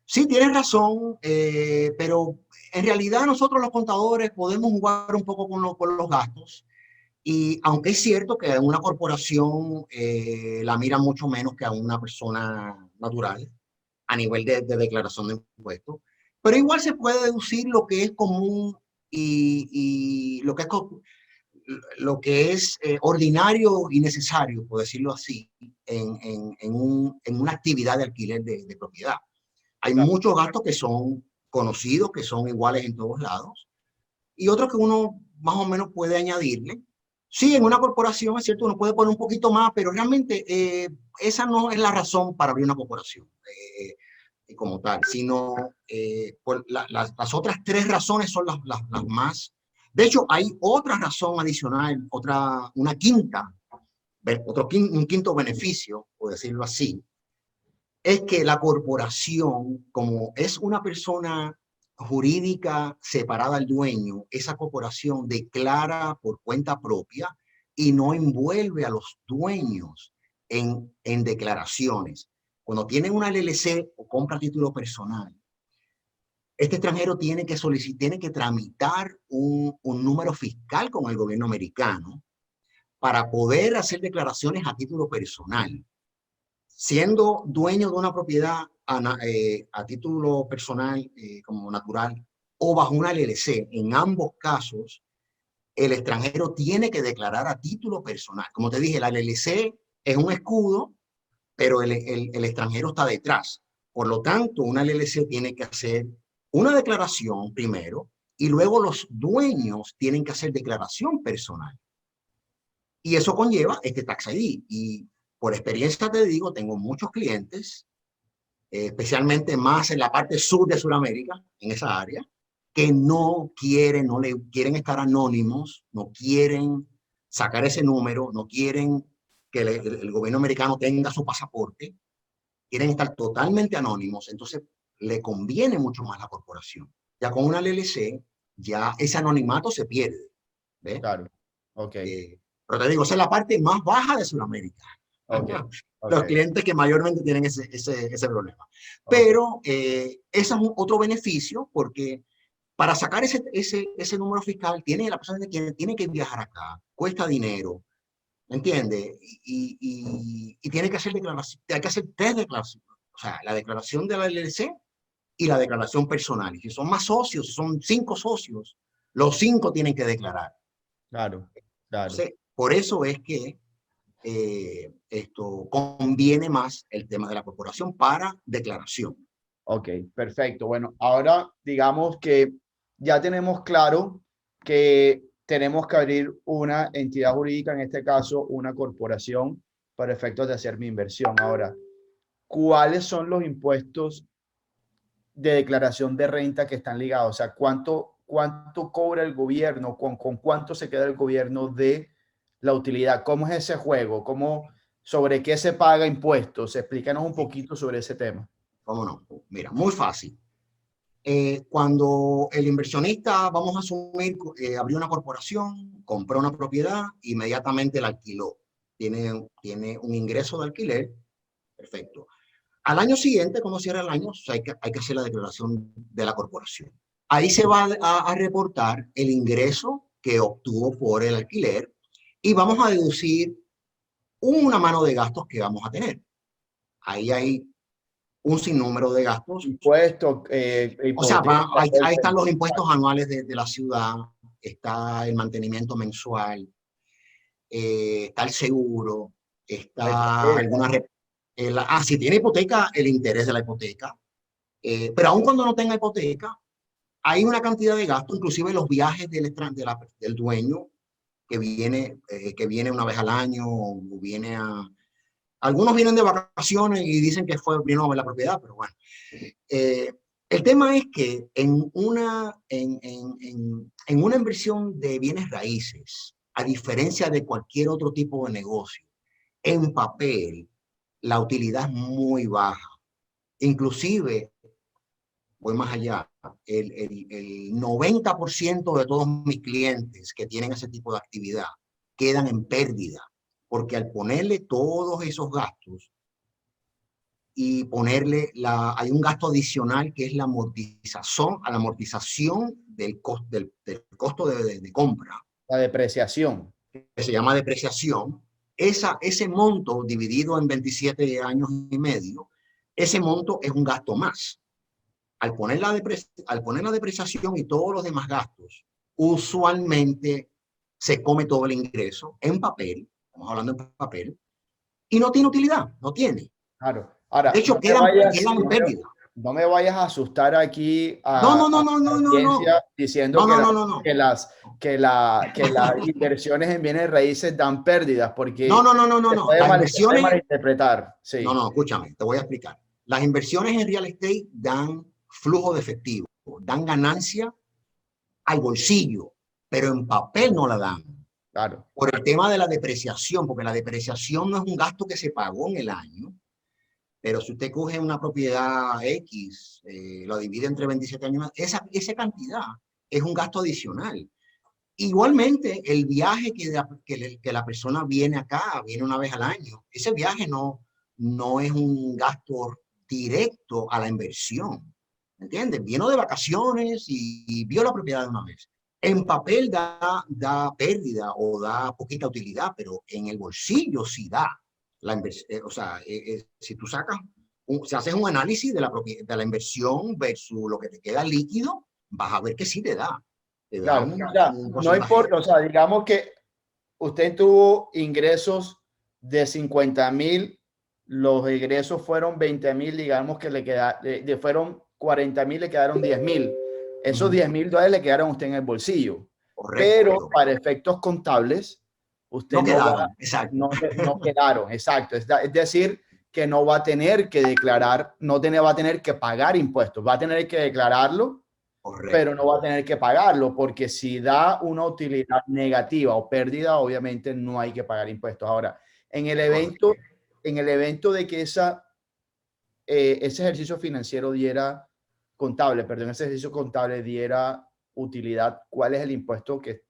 Sí, tienes razón, pero en realidad nosotros los contadores podemos jugar un poco con los gastos. Y aunque es cierto que a una corporación la mira mucho menos que a una persona natural a nivel de declaración de impuestos, pero igual se puede deducir lo que es común y lo que es ordinario y necesario, por decirlo así, en una actividad de alquiler de propiedad. Hay Claro, muchos gastos que son conocidos, que son iguales en todos lados, y otros que uno más o menos puede añadirle. Sí, en una corporación, es cierto, uno puede poner un poquito más, pero realmente esa no es la razón para abrir una corporación como tal, sino las otras tres razones son las más. De hecho, hay otra razón adicional, una quinta, un quinto beneficio, por decirlo así, es que la corporación, como es una persona jurídica separada al dueño, esa corporación declara por cuenta propia y no envuelve a los dueños en declaraciones. Cuando tienen una LLC o compra a título personal, este extranjero tiene que tramitar un número fiscal con el gobierno americano para poder hacer declaraciones a título personal. Siendo dueño de una propiedad a título personal como natural o bajo una LLC, en ambos casos, el extranjero tiene que declarar a título personal. Como te dije, la LLC es un escudo, pero el extranjero está detrás. Por lo tanto, una LLC tiene que hacer una declaración primero y luego los dueños tienen que hacer declaración personal. Y eso conlleva este Tax ID. Y por experiencia te digo, tengo muchos clientes, especialmente más en la parte sur de Sudamérica, en esa área, que no le quieren estar anónimos, no quieren sacar ese número, no quieren que el gobierno americano tenga su pasaporte, quieren estar totalmente anónimos, entonces le conviene mucho más la corporación. Ya con una LLC, ya ese anonimato se pierde, ¿ves? claro. Ok, Pero te digo, esa es la parte más baja de Sudamérica. ok, ok, Los clientes que mayormente tienen ese problema. ok. Pero ese es otro beneficio porque para sacar ese número fiscal, la persona tiene que viajar acá, cuesta dinero, ¿entiende? Y tiene que hacer declaración, hay que hacer tres declaraciones. O sea, la declaración de la LLC, y la declaración personal. Y si son más socios, si son 5 socios, los 5 tienen que declarar. Claro, claro. Entonces, por eso es que esto conviene más el tema de la corporación para declaración. Ok, perfecto. Bueno, ahora digamos que ya tenemos claro que tenemos que abrir una entidad jurídica, en este caso una corporación, para efectos de hacer mi inversión. Ahora, ¿cuáles son los impuestos de declaración de renta que están ligados? O sea, ¿cuánto cobra el gobierno? ¿Con cuánto se queda el gobierno de la utilidad? ¿Cómo es ese juego? ¿Sobre qué se paga impuestos? Explícanos un poquito sobre ese tema. ¿Cómo no? Mira, muy fácil. Cuando el inversionista, vamos a asumir, abrió una corporación, compró una propiedad, inmediatamente la alquiló. Tiene un ingreso de alquiler, perfecto. Al año siguiente, cuando cierra el año, hay que hacer la declaración de la corporación. Ahí se va a reportar el ingreso que obtuvo por el alquiler y vamos a deducir una mano de gastos que vamos a tener. Ahí hay un sinnúmero de gastos. Impuestos, O sea, hipoteca, ahí están los impuestos anuales de la ciudad, está el mantenimiento mensual, está el seguro, la está hipoteca. alguna... si tiene hipoteca, el interés de la hipoteca. Pero aun cuando no tenga hipoteca, hay una cantidad de gastos, inclusive los viajes del dueño, que viene una vez al año, o viene a... Algunos vienen de vacaciones y dicen que vino a ver la propiedad, pero bueno. El tema es que en una inversión de bienes raíces, a diferencia de cualquier otro tipo de negocio, en papel, la utilidad es muy baja. Inclusive, voy más allá, el 90% de todos mis clientes que tienen ese tipo de actividad quedan en pérdida, porque al ponerle todos esos gastos y hay un gasto adicional que es la amortización del costo de compra, La depreciación. que se llama depreciación. Ese monto dividido en 27 años y medio, ese monto es un gasto más. Al poner la depreciación y todos los demás gastos, usualmente se come todo el ingreso en papel, estamos hablando en papel, y no tiene utilidad, no tiene. Claro. De Ahora, hecho, quedan en pérdida. no me vayas a asustar aquí No, a no, no, no, la no, no, no. audiencia diciendo No, no, no, no, no. que las inversiones en bienes raíces dan pérdidas, No, porque no, no, no, no, no. se puede malinterpretar. No, Sí, no, escúchame, te voy a explicar. Las inversiones en real estate dan flujo de efectivo, dan ganancia al bolsillo, pero en papel no la dan. claro. Por el tema de la depreciación, porque la depreciación no es un gasto que se pagó en el año, pero si usted coge una propiedad X, lo divide entre 27 años, esa cantidad es un gasto adicional. Igualmente, el viaje que la persona viene acá, viene una vez al año, ese viaje no es un gasto directo a la inversión. ¿Entiendes? Vino de vacaciones y vio la propiedad de una vez. En papel da pérdida o da poquita utilidad, pero en el bolsillo sí da la inversión. O sea, si tú si haces un análisis de la inversión versus lo que te queda líquido, vas a ver que sí te da Claro, o sea, un no porcentaje. importa, o sea, digamos que usted tuvo ingresos de 50,000, los ingresos fueron 20,000, digamos que fueron 40,000, le quedaron 10,000. Esos $10,000 le quedaron a usted en el bolsillo, pero Correcto. para efectos contables, usted No no va, quedaron, exacto. no quedaron, exacto. Es decir, que no va a tener que declarar, va a tener que pagar impuestos, va a tener que declararlo, pero no Correcto. va a tener que pagarlo, porque si da una utilidad negativa o pérdida, obviamente no hay que pagar impuestos. Ahora, en el evento, Correcto. en el evento de que ese ejercicio financiero diera ese ejercicio contable diera utilidad, ¿cuál es el impuesto que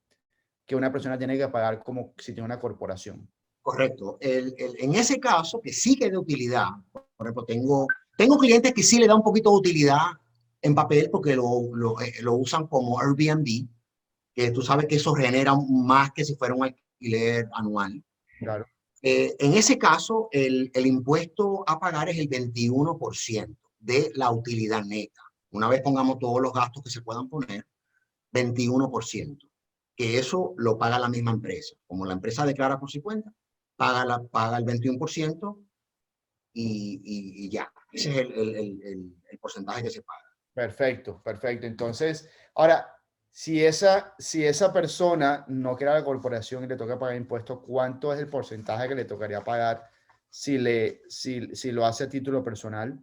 una persona tiene que pagar como si tiene una corporación? Correcto. En ese caso, que sí que es de utilidad, por ejemplo, tengo clientes que sí le da un poquito de utilidad en papel porque lo usan como Airbnb, que tú sabes que eso genera más que si fuera un alquiler anual. Claro. En ese caso, el impuesto a pagar es el 21% de la utilidad neta. Una vez pongamos todos los gastos que se puedan poner, 21%, que eso lo paga la misma empresa. Como la empresa declara por su cuenta, paga el 21% y ya. Ese es el porcentaje que se paga. Perfecto, perfecto. Entonces, ahora, si esa persona no crea la corporación y le toca pagar impuestos, ¿cuánto es el porcentaje que le tocaría pagar si lo hace a título personal?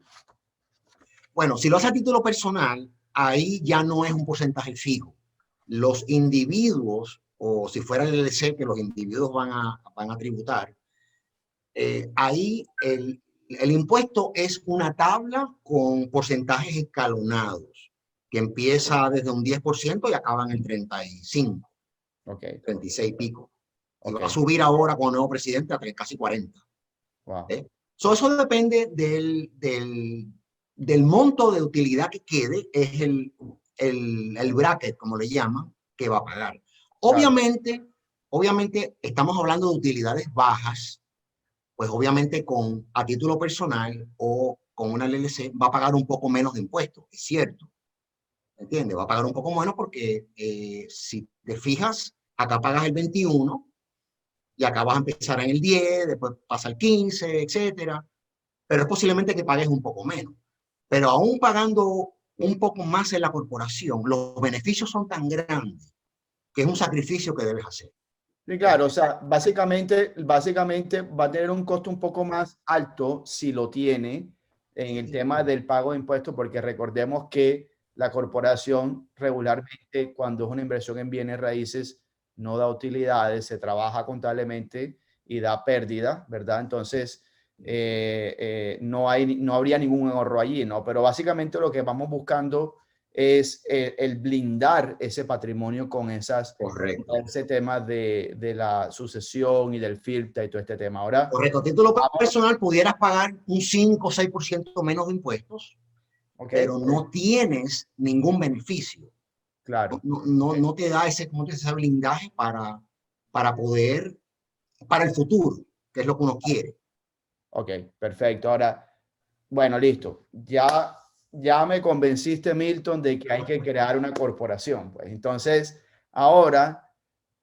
Bueno, si lo hace a título personal, ahí ya no es un porcentaje fijo. Los individuos, o si fuera el LLC, que los individuos van a tributar, ahí el impuesto es una tabla con porcentajes escalonados, que empieza desde un 10% y acaba en el 35, Ok, 36 y pico. Y va a ok, subir ahora con el nuevo presidente a casi 40. wow. ¿Eh? Eso depende del monto de utilidad que quede, es el bracket, como le llaman, que va a pagar. Claro, Obviamente estamos hablando de utilidades bajas, pues obviamente a título personal o con una LLC va a pagar un poco menos de impuestos, es cierto, ¿entiendes? Va a pagar un poco menos porque si te fijas, acá pagas el 21 y acá vas a empezar en el 10, después pasa el 15, etcétera, pero es posiblemente que pagues un poco menos. Pero aún pagando un poco más en la corporación, los beneficios son tan grandes que es un sacrificio que debes hacer. sí, claro, o sea, básicamente va a tener un costo un poco más alto si lo tiene en el tema del pago de impuestos, porque recordemos que la corporación regularmente, cuando es una inversión en bienes raíces, no da utilidades, se trabaja contablemente y da pérdida, ¿verdad? Entonces, no habría ningún ahorro allí, ¿no? Pero básicamente lo que vamos buscando es el blindar ese patrimonio con Correcto. ese tema de la sucesión y del FIRPTA y todo este tema. Ahora, Correcto. A título vamos, personal pudieras pagar un 5 o 6% menos de impuestos, ok, pero no tienes ningún beneficio. claro, No te da ese blindaje para el futuro, que es lo que uno quiere. ok, perfecto. Ahora, bueno, listo. Ya me convenciste, Milton, de que hay que crear una corporación. Pues entonces, ahora,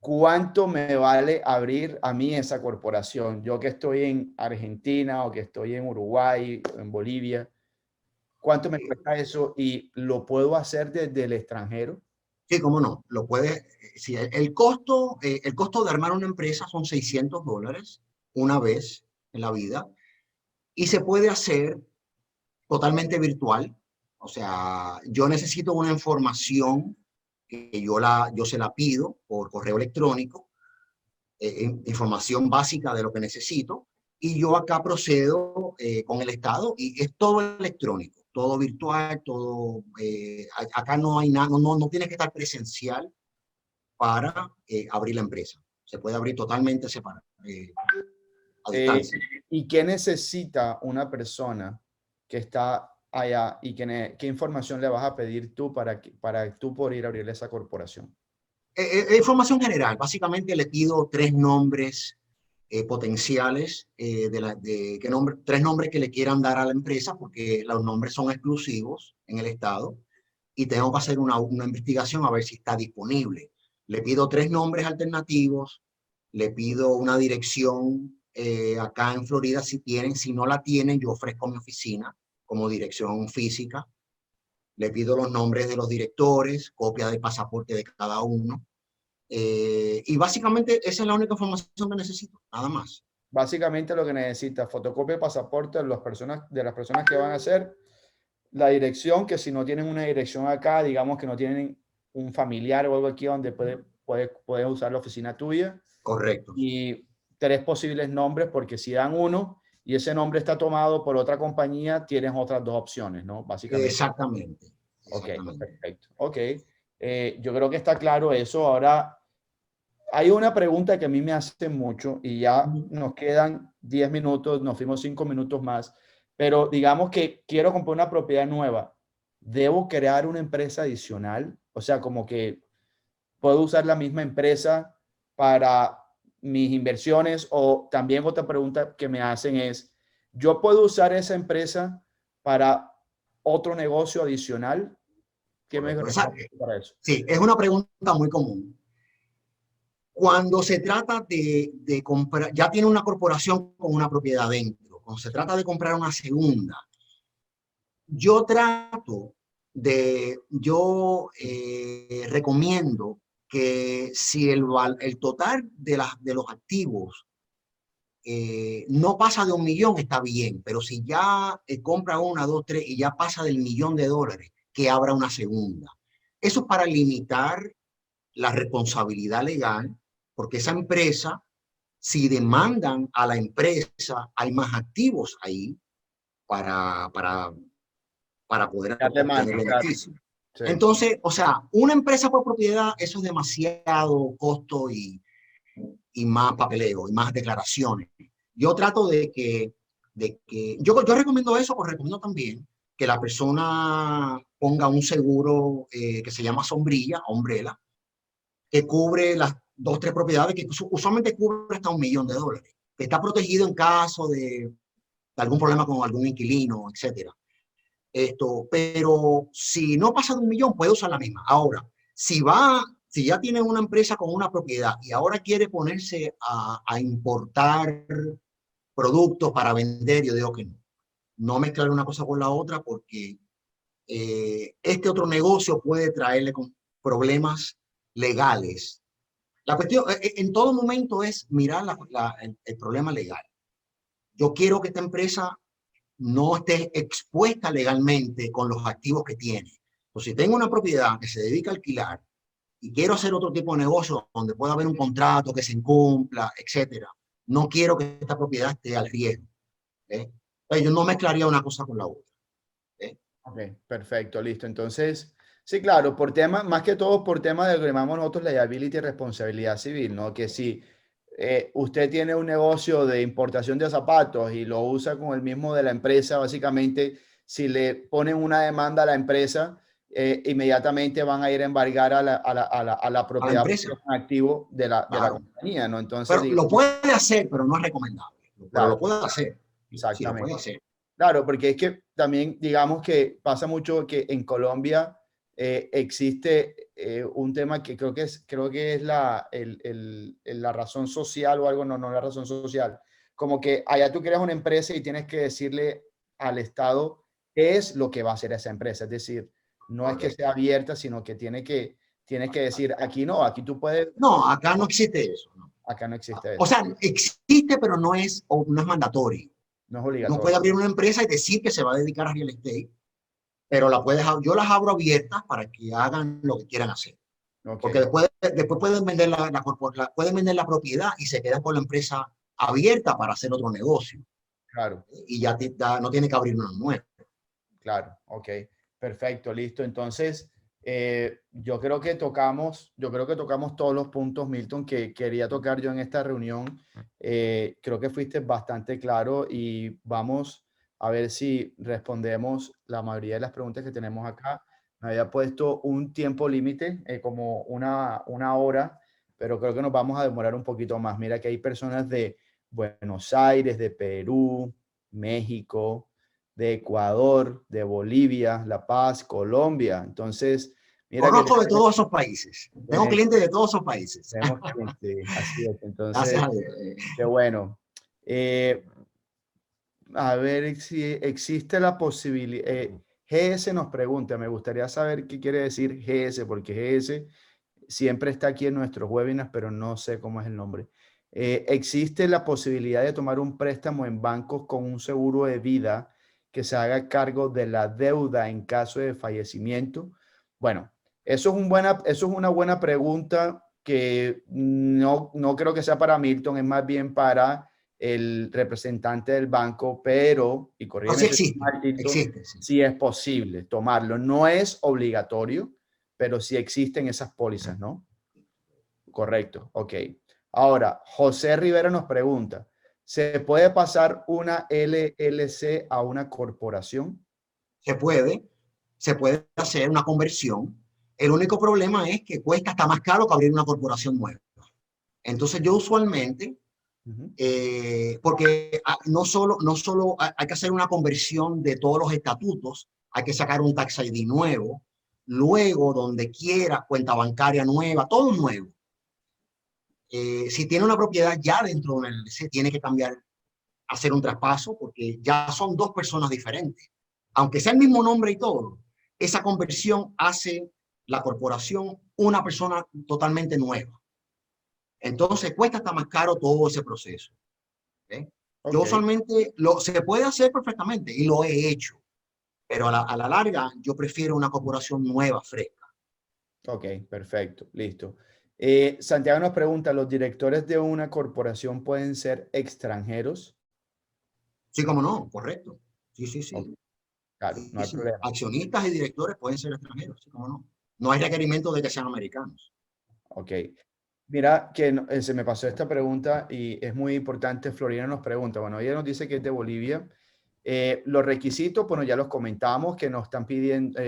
¿cuánto me vale abrir a mí esa corporación? Yo que estoy en Argentina o que estoy en Uruguay, en Bolivia, ¿cuánto me cuesta eso y lo puedo hacer desde el extranjero? Sí, cómo no, lo puedes. Si el costo de armar una empresa son $600 una vez en la vida y se puede hacer totalmente virtual. O sea, yo necesito una información que yo se la pido por correo electrónico, información básica de lo que necesito, y yo acá procedo con el Estado y es todo electrónico, todo virtual, todo. Acá no hay nada, no tienes que estar presencial para abrir la empresa. Se puede abrir totalmente separado, a Eh, distancia. ¿Y qué necesita una persona que está allá y qué información le vas a pedir tú para tú poder ir a abrirle esa corporación? Información general. Básicamente le pido tres nombres potenciales, tres nombres que le quieran dar a la empresa, porque los nombres son exclusivos en el Estado, y tengo que hacer una investigación a ver si está disponible. Le pido tres nombres alternativos, le pido una dirección acá en Florida si tienen, si no la tienen, yo ofrezco mi oficina como dirección física, le pido los nombres de los directores, copia del pasaporte de cada uno, y básicamente esa es la única información que necesito, nada más. Básicamente lo que necesita, fotocopia de pasaporte de las personas que van a hacer, la dirección, que si no tienen una dirección acá, digamos que no tienen un familiar o algo aquí donde puedes usar la oficina tuya, Correcto. y tres posibles nombres, porque si dan uno y ese nombre está tomado por otra compañía, tienes otras dos opciones, ¿no? Básicamente. Exactamente. Ok, Exactamente. perfecto. Ok, yo creo que está claro eso. Ahora, hay una pregunta que a mí me hace mucho y ya nos quedan 10 minutos, nos fuimos 5 minutos más, pero digamos que quiero comprar una propiedad nueva. ¿Debo crear una empresa adicional? O sea, como que puedo usar la misma empresa para mis inversiones, o también otra pregunta que me hacen es, ¿yo puedo usar esa empresa para otro negocio adicional? ¿Qué me recomiendas para eso? Sí, es una pregunta muy común. Cuando se trata de comprar, ya tiene una corporación con una propiedad dentro, cuando se trata de comprar una segunda, yo trato recomiendo que si el total de los activos no pasa de 1 millón, está bien, pero si ya compra una, dos, tres y ya pasa del $1.000.000, que abra una segunda. Eso es para limitar la responsabilidad legal, porque esa empresa, si demandan a la empresa, hay más activos ahí para, para, para poder Ya te obtener mando, claro. beneficio. Sí. Entonces, o sea, una empresa por propiedad, eso es demasiado costo y más papeleo y más declaraciones. Yo trato yo recomiendo eso, pues recomiendo también que la persona ponga un seguro que se llama sombrilla, umbrella, que cubre las dos, tres propiedades, que usualmente cubre hasta $1.000.000, que está protegido en caso de algún problema con algún inquilino, etcétera. Pero si no pasa de 1 millón, puede usar la misma. Ahora, si ya tiene una empresa con una propiedad y ahora quiere ponerse a importar productos para vender, yo digo que no mezclar una cosa con la otra, porque este otro negocio puede traerle con problemas legales. La cuestión en todo momento es mirar el problema legal. Yo quiero que esta empresa no esté expuesta legalmente con los activos que tiene. Entonces, si tengo una propiedad que se dedica a alquilar y quiero hacer otro tipo de negocio donde pueda haber un contrato que se incumpla, etcétera, no quiero que esta propiedad esté al riesgo. ¿Eh? Yo no mezclaría una cosa con la otra. ¿Eh? Ok, perfecto, listo. Entonces, sí, claro, por tema, más que todo por tema de lo que llamamos nosotros liability y responsabilidad civil, ¿no? Que si usted tiene un negocio de importación de zapatos y lo usa con el mismo de la empresa, básicamente, si le ponen una demanda a la empresa, inmediatamente van a ir a embargar a la A la propiedad porque es empresa, un activo de la claro. compañía, ¿no? Entonces, Pero lo digamos, puede hacer, pero no es recomendable. Pero lo claro, puede hacer. Sí, lo exactamente. puede hacer. Claro, porque es que también digamos que pasa mucho que en Colombia existe un tema que creo que es la razón social o algo, no, no la razón social. Como que allá tú creas una empresa y tienes que decirle al Estado qué es lo que va a hacer esa empresa. Es decir, no es que sea Correcto. abierta, sino que tienes que decir, aquí no, aquí tú puedes, No, acá no existe eso. ¿No? acá no existe O eso, sea, existe, pero no es mandatorio. no es No puede obligatorio. abrir una empresa y decir que se va a dedicar a real estate, pero yo las abro abiertas para que hagan lo que quieran hacer. Ok, Porque después pueden vender pueden vender la propiedad y se quedan con la empresa abierta para hacer otro negocio. claro. Y ya no tiene que abrir una nueva. Claro, ok, perfecto, listo. Entonces, yo creo que tocamos todos los puntos, Milton, que quería tocar yo en esta reunión. Creo que fuiste bastante claro y vamos a ver si respondemos la mayoría de las preguntas que tenemos acá. Me había puesto un tiempo límite, como una hora, pero creo que nos vamos a demorar un poquito más. Mira que hay personas de Buenos Aires, de Perú, México, de Ecuador, de Bolivia, La Paz, Colombia. Entonces, mira que Conozco de todos esos países. Tengo tenemos, clientes de todos esos países. tenemos gente, así es. Gracias Entonces, a Dios. qué bueno. Eh, a ver si existe la posibilidad. GS nos pregunta, me gustaría saber qué quiere decir GS, porque GS siempre está aquí en nuestros webinars, pero no sé cómo es el nombre. ¿Existe la posibilidad de tomar un préstamo en bancos con un seguro de vida que se haga cargo de la deuda en caso de fallecimiento? Bueno, eso es una buena pregunta que no creo que sea para Milton, es más bien para el representante del banco, pero, y No, sí corrígeme si estoy existe, mal, Milton, existe, sí. sí es posible tomarlo. No es obligatorio, pero sí existen esas pólizas, ¿no? Correcto, ok. Ahora, José Rivera nos pregunta, ¿se puede pasar una LLC a una corporación? Se puede hacer una conversión. El único problema es que cuesta hasta más caro que abrir una corporación nueva. Entonces yo usualmente, Ujú. porque no solo hay que hacer una conversión de todos los estatutos, hay que sacar un Tax ID nuevo, luego donde quiera, cuenta bancaria nueva, todo nuevo. Si tiene una propiedad ya dentro de una LLC, tiene que cambiar, hacer un traspaso, porque ya son dos personas diferentes. Aunque sea el mismo nombre y todo, esa conversión hace la corporación una persona totalmente nueva. Entonces cuesta hasta más caro todo ese proceso. ¿Okay? Yo Ok, usualmente se puede hacer perfectamente y lo he hecho, pero a la larga yo prefiero una corporación nueva, fresca. ok, perfecto, listo. Santiago nos pregunta, ¿los directores de una corporación pueden ser extranjeros? Sí, como no, correcto. Sí, sí, Ok, sí. claro, no Sí, hay sí. problema. Accionistas y directores pueden ser extranjeros, sí, como no. No hay requerimiento de que sean americanos. Ok. Mira que se me pasó esta pregunta y es muy importante. Florina nos pregunta, bueno, ella nos dice que es de Bolivia. Los requisitos, bueno, ya los comentamos, que nos están pidiendo,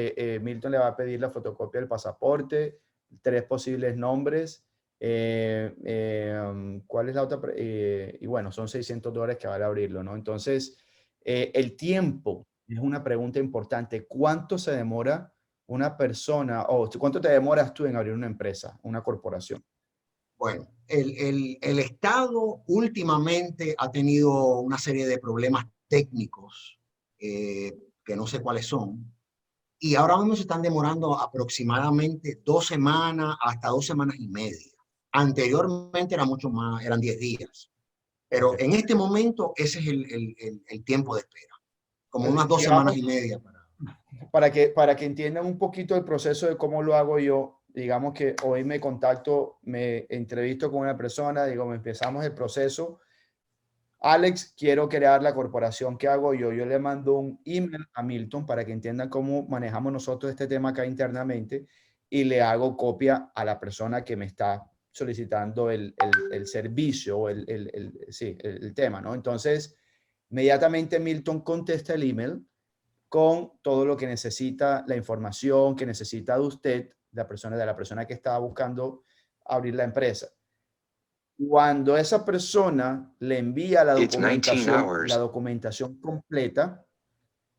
Milton le va a pedir la fotocopia del pasaporte, 3 posibles nombres. ¿Cuál es la otra? Y bueno, son $600 que vale abrirlo, ¿no? Entonces, el tiempo es una pregunta importante. ¿Cuánto se demora una persona o cuánto te demoras tú en abrir una empresa, una corporación? Bueno, el Estado últimamente ha tenido una serie de problemas técnicos que no sé cuáles son, y ahora mismo se están demorando aproximadamente 2 semanas hasta 2 semanas y media. Anteriormente era mucho más, eran 10 días, Ok. pero en este momento ese es el tiempo de espera, como unas dos semanas Digamos, y media para. para que entiendan un poquito el proceso de cómo lo hago yo, digamos que hoy me contacto, me entrevisto con una persona, digo, empezamos el proceso. Alex, quiero crear la corporación. ¿Qué hago yo? Yo le mando un email a Milton para que entiendan cómo manejamos nosotros este tema acá internamente y le hago copia a la persona que me está solicitando el servicio o sí, el tema, ¿no? Entonces, inmediatamente Milton contesta el email con todo lo que necesita, la información que necesita de usted, de la persona que estaba buscando abrir la empresa. Cuando esa persona le envía la documentación completa,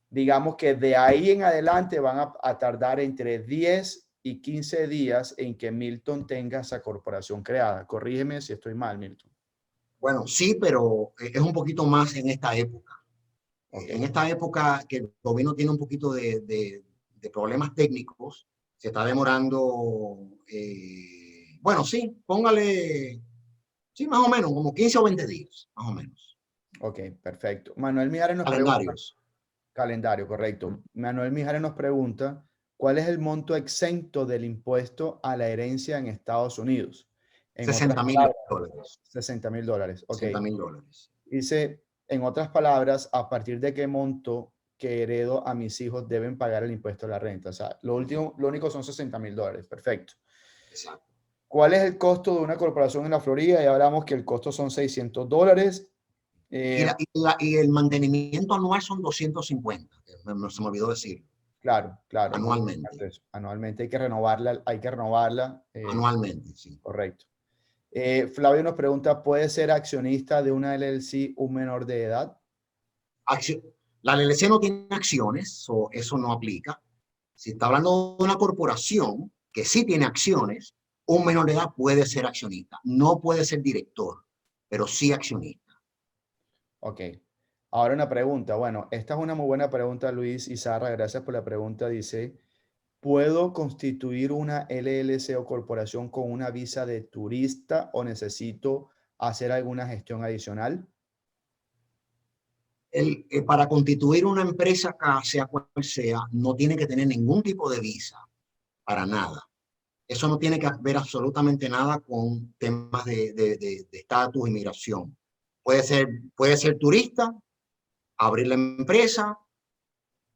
digamos que de ahí en adelante van a tardar entre 10 y 15 días en que Milton tenga esa corporación creada. Corrígeme si estoy mal, Milton. Bueno, sí, pero es un poquito más en esta época. Ok, En esta época que el gobierno tiene un poquito de problemas técnicos, se está demorando, bueno, sí, póngale, sí, más o menos, como 15 o 20 días, más o menos. ok, perfecto. Manuel Mijares nos pregunta, Calendarios. calendario, correcto. Manuel Mijares nos pregunta, ¿cuál es el monto exento del impuesto a la herencia en Estados Unidos? En otras 60 mil palabras, dólares. $60,000. Ok. 60.000 dólares. Dice, en otras palabras, ¿a partir de qué monto que heredo a mis hijos deben pagar el impuesto a la renta? O sea, lo único son $60,000. Perfecto. Exacto. ¿Cuál es el costo de una corporación en la Florida? Ya hablamos que el costo son $600. Y, Eh, y el mantenimiento anual son 250, se me olvidó decir, claro, claro, muy anualmente. importante eso. Anualmente hay que renovarla. Anualmente, sí. Correcto. Flavio nos pregunta, ¿puede ser accionista de una LLC un menor de edad? La LLC no tiene acciones, eso no aplica. Si está hablando de una corporación que sí tiene acciones, un menor de edad puede ser accionista. No puede ser director, pero sí accionista. Ok. Ahora una pregunta. Bueno, esta es una muy buena pregunta, Luis y Sara. Gracias por la pregunta. Dice, ¿puedo constituir una LLC o corporación con una visa de turista o necesito hacer alguna gestión adicional? Para constituir una empresa, sea cual sea, no tiene que tener ningún tipo de visa, para nada. Eso no tiene que ver absolutamente nada con temas de estatus, inmigración. Puede ser turista, abrir la empresa,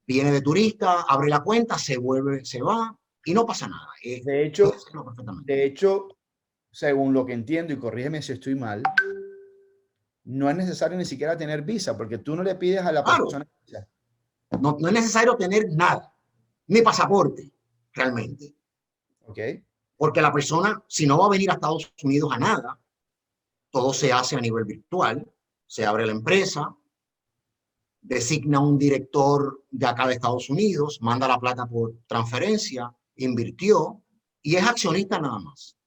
viene de turista, abre la cuenta, se vuelve, se va y no pasa nada. De Puede hecho, hacerlo perfectamente. de hecho, según lo que entiendo, y corrígeme si estoy mal, no es necesario ni siquiera tener visa, porque tú no le pides a la Claro, persona. no, no es necesario tener nada, ni pasaporte, realmente. Ok, Porque la persona, si no va a venir a Estados Unidos a nada, todo se hace a nivel virtual, se abre la empresa, designa un director de acá de Estados Unidos, manda la plata por transferencia, invirtió y es accionista nada más.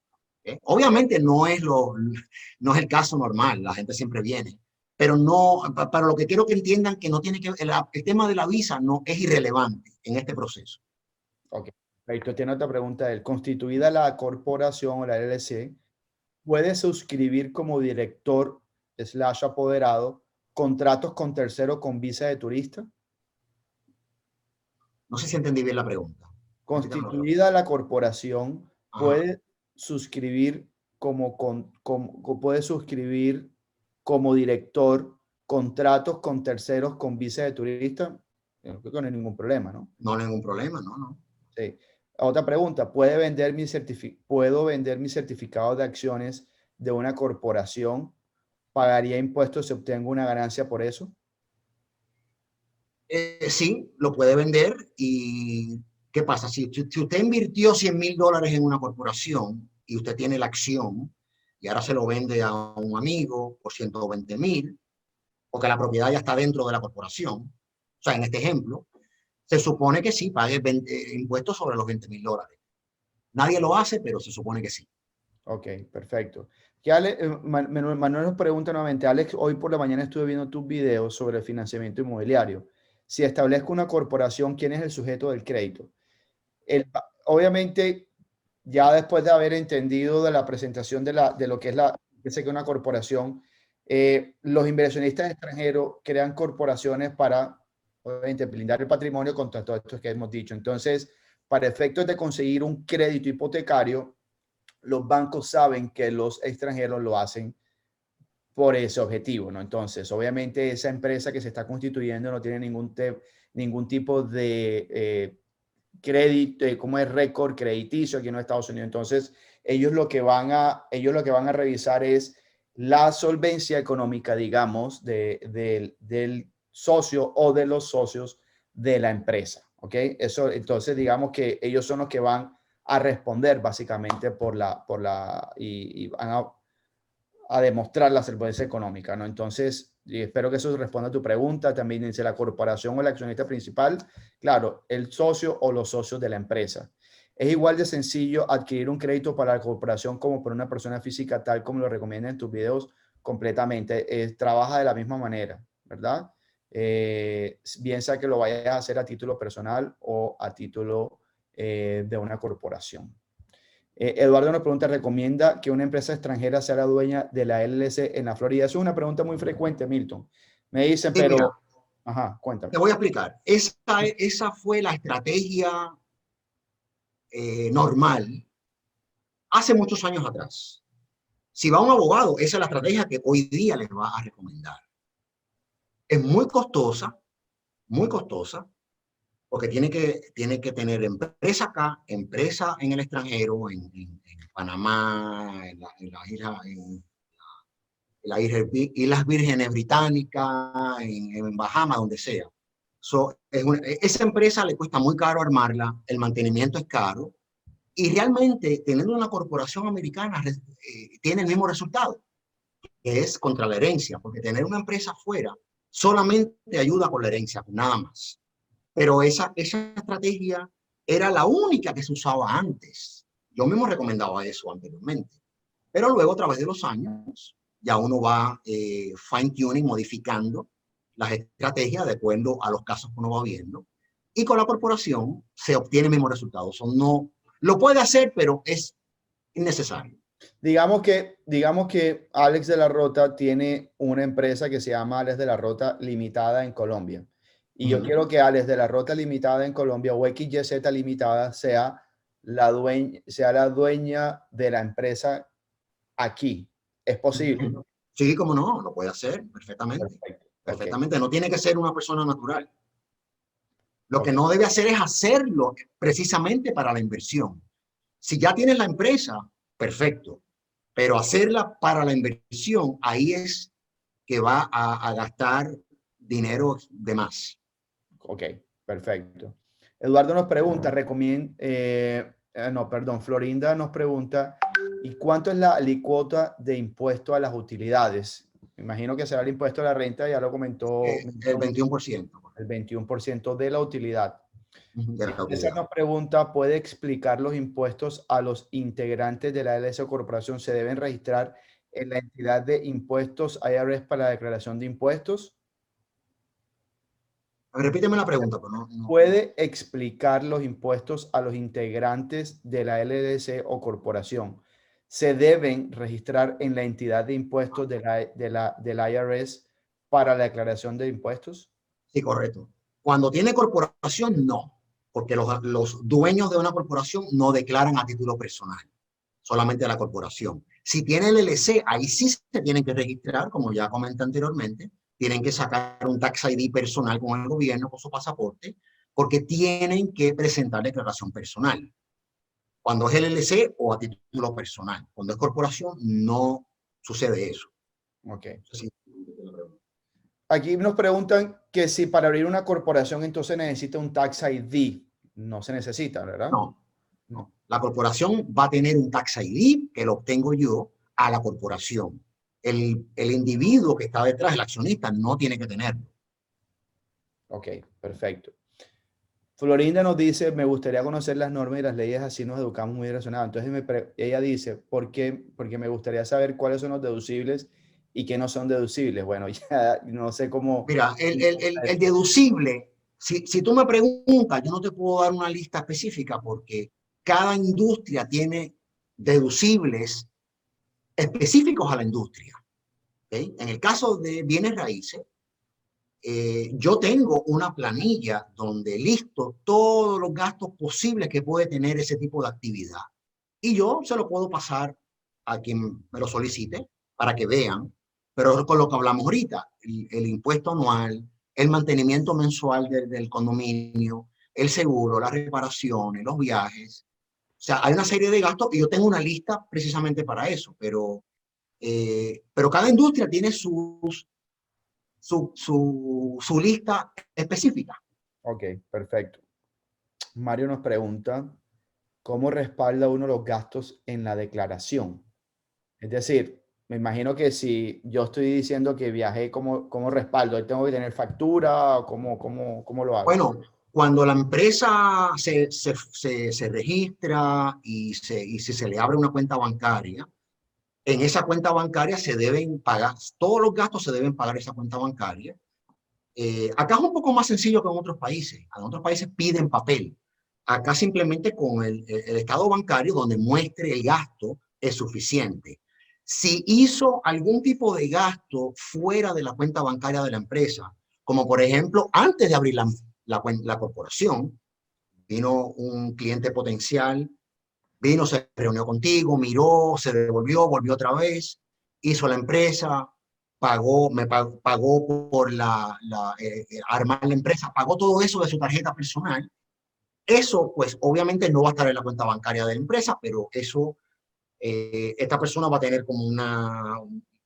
Obviamente no es el caso normal, la gente siempre viene, pero no, para lo que quiero que entiendan que no tiene que, el tema de la visa no es irrelevante en este proceso. Ok, perfecto. Tiene otra pregunta. Constituida la corporación o la LLC, ¿puede suscribir como director / apoderado contratos con terceros con visa de turista? No sé si entendí bien la pregunta. Constituida la corporación, Ajá. puede suscribir puede suscribir como director contratos con terceros con visa de turista. Yo creo que no hay ningún problema, ¿no? No hay ningún problema, no. Sí. Otra pregunta, ¿puedo vender mi certificado de acciones de una corporación? ¿Pagaría impuestos si obtengo una ganancia por eso? Sí, lo puede vender y ¿qué pasa? Si usted invirtió $100,000 en una corporación y usted tiene la acción y ahora se lo vende a un amigo por 120,000, porque la propiedad ya está dentro de la corporación, o sea, en este ejemplo, se supone que sí pague impuestos sobre los $20,000. Nadie lo hace, pero se supone que sí. Ok, perfecto. Manuel nos pregunta nuevamente, Alex, hoy por la mañana estuve viendo tus videos sobre el financiamiento inmobiliario. Si establezco una corporación, ¿quién es el sujeto del crédito? Obviamente, ya después de haber entendido de la presentación de lo que es que sé que una corporación, los inversionistas extranjeros crean corporaciones para, obviamente, blindar el patrimonio contra todo esto que hemos dicho. Entonces, para efectos de conseguir un crédito hipotecario, los bancos saben que los extranjeros lo hacen por ese objetivo, ¿no? Entonces, obviamente, esa empresa que se está constituyendo no tiene ningún tipo de crédito, como es récord crediticio aquí en los Estados Unidos. Entonces, ellos lo que van a revisar es la solvencia económica, digamos, del socio o de los socios de la empresa, ¿ok? Eso, entonces, digamos que ellos son los que van a responder básicamente y van a demostrar la solvencia económica, ¿no? Entonces, y espero que eso responda a tu pregunta. También dice la corporación o el accionista principal, claro, el socio o los socios de la empresa. Es igual de sencillo adquirir un crédito para la corporación como para una persona física, tal como lo recomiendan en tus videos completamente. Trabaja de la misma manera, ¿verdad? Bien sea que lo vayas a hacer a título personal o a título de una corporación. Eduardo nos pregunta, ¿recomienda que una empresa extranjera sea la dueña de la LLC en la Florida? Eso es una pregunta muy frecuente, Milton. Me dicen, Sí, mira, pero... Ajá, cuéntame. te voy a explicar. Esa fue la estrategia normal hace muchos años atrás. Si va un abogado, esa es la estrategia que hoy día les va a recomendar. Es muy costosa, porque tiene que tener empresa acá, empresa en el extranjero, en Panamá, en las Islas Vírgenes Británicas, en Bahamas, donde sea. Esa empresa le cuesta muy caro armarla, el mantenimiento es caro, y realmente teniendo una corporación americana tiene el mismo resultado, que es contra la herencia, porque tener una empresa afuera solamente ayuda con la herencia, nada más. Pero esa estrategia era la única que se usaba antes. Yo mismo recomendaba eso anteriormente. Pero luego, a través de los años, ya uno va fine-tuning, modificando las estrategias de acuerdo a los casos que uno va viendo. Y con la corporación se obtiene el mismo resultado. No, lo puede hacer, pero es innecesario. Digamos que Alex de la Rota tiene una empresa que se llama Alex de la Rota Limitada en Colombia. Y yo quiero que Alex de la Rota Limitada en Colombia o XYZ Limitada sea la dueña de la empresa aquí. ¿Es posible? Sí, como no, lo puede hacer perfectamente. Perfecto. Ok. Perfectamente. No tiene que ser una persona natural. Lo que Ok. no debe hacer es hacerlo precisamente para la inversión. Si ya tienes la empresa, perfecto. Pero hacerla para la inversión, ahí es que va a gastar dinero de más. Ok, perfecto. Eduardo nos pregunta, Florinda nos pregunta, ¿y cuánto es la alícuota de impuesto a las utilidades? Me imagino que será el impuesto a la renta, ya lo comentó, El 21%. el 21% de la utilidad. De la César utilidad. nos pregunta, ¿puede explicar los impuestos a los integrantes de la LLC o corporación? ¿Se deben registrar en la entidad de impuestos IRS para la declaración de impuestos? A ver, repíteme la pregunta, pero ¿Puede explicar los impuestos a los integrantes de la LLC o corporación? ¿Se deben registrar en la entidad de impuestos del IRS para la declaración de impuestos? Sí, correcto. Cuando tiene corporación, no, porque los dueños de una corporación no declaran a título personal, solamente a la corporación. Si tiene el LLC, ahí sí se tienen que registrar, como ya comenté anteriormente, tienen que sacar un tax ID personal con el gobierno, con su pasaporte, porque tienen que presentar declaración personal. Cuando es el LLC o a título personal. Cuando es corporación, no sucede eso. Ok. Sí. Aquí nos preguntan que si para abrir una corporación entonces necesita un tax ID. No se necesita, ¿verdad? No, no. La corporación va a tener un tax ID que lo obtengo yo a la corporación. El individuo que está detrás, el accionista, no tiene que tenerlo. Ok, perfecto. Florinda nos dice, me gustaría conocer las normas y las leyes, así nos educamos muy relacionados. Entonces ella dice, ¿por qué? Porque me gustaría saber cuáles son los deducibles y qué no son deducibles. Bueno, ya no sé cómo... Mira, el deducible, si tú me preguntas, yo no te puedo dar una lista específica porque cada industria tiene deducibles específicos a la industria. ¿Okay? En el caso de bienes raíces, yo tengo una planilla donde listo todos los gastos posibles que puede tener ese tipo de actividad. Y yo se lo puedo pasar a quien me lo solicite para que vean. Pero con lo que hablamos ahorita, el impuesto anual, el mantenimiento mensual del condominio, el seguro, las reparaciones, los viajes. O sea, hay una serie de gastos y yo tengo una lista precisamente para eso, pero cada industria tiene su lista específica. Ok, perfecto. Mario nos pregunta, ¿cómo respalda uno los gastos en la declaración? Es decir, me imagino que si yo estoy diciendo que viajé, ¿cómo respaldo? ¿Tengo que tener factura? ¿Cómo lo hago? Bueno, cuando la empresa se registra y si se le abre una cuenta bancaria, en esa cuenta bancaria se deben pagar, todos los gastos se deben pagar esa cuenta bancaria. Acá es un poco más sencillo que en otros países. En otros países piden papel. Acá simplemente con el estado bancario donde muestre el gasto es suficiente. Si hizo algún tipo de gasto fuera de la cuenta bancaria de la empresa, como por ejemplo antes de abrir la corporación, vino un cliente potencial, vino, se reunió contigo, miró, se devolvió, volvió otra vez, hizo la empresa, pagó por armar la empresa, pagó todo eso de su tarjeta personal. Eso, pues, obviamente no va a estar en la cuenta bancaria de la empresa, pero eso, esta persona va a tener como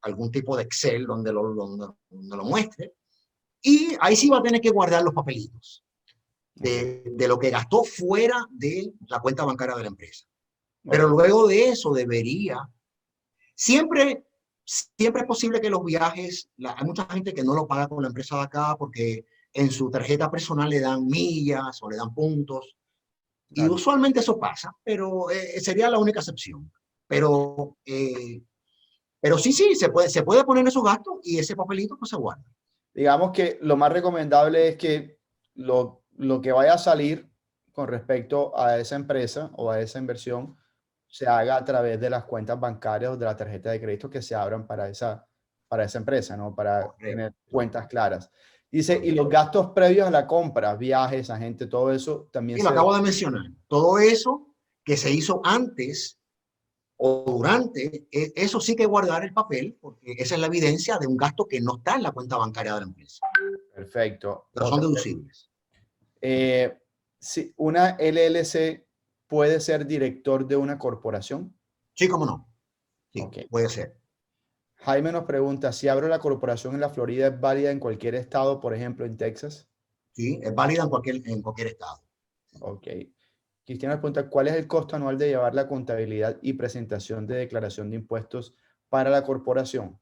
algún tipo de Excel donde lo muestre. Y ahí sí va a tener que guardar los papelitos de lo que gastó fuera de la cuenta bancaria de la empresa. Pero Ok, luego de eso siempre, siempre es posible que los viajes, hay mucha gente que no lo paga con la empresa de acá porque en su tarjeta personal le dan millas o le dan puntos. Y claro. usualmente eso pasa, pero sería la única excepción. Pero, pero sí, se puede poner esos gastos y ese papelito pues se guarda. Digamos que lo más recomendable es que lo que vaya a salir con respecto a esa empresa o a esa inversión se haga a través de las cuentas bancarias o de la tarjeta de crédito que se abran para esa empresa, ¿no? Para tener Correcto. cuentas claras. Dice, y Correcto. los gastos previos a la compra, viajes, agente, todo eso también Y lo se... acabo de mencionar. Todo eso que se hizo antes o durante, eso sí que guardar el papel, porque esa es la evidencia de un gasto que no está en la cuenta bancaria de la empresa, Perfecto. pero son deducibles. Eh, si una LLC puede ser director de una corporación. Sí, cómo no. Sí, Ok. puede ser. Jaime nos pregunta, si abro la corporación en la Florida, ¿es válida en cualquier estado, por ejemplo, en Texas? Sí, es válida en cualquier estado. Ok. Cristiana nos pregunta, ¿cuál es el costo anual de llevar la contabilidad y presentación de declaración de impuestos para la corporación?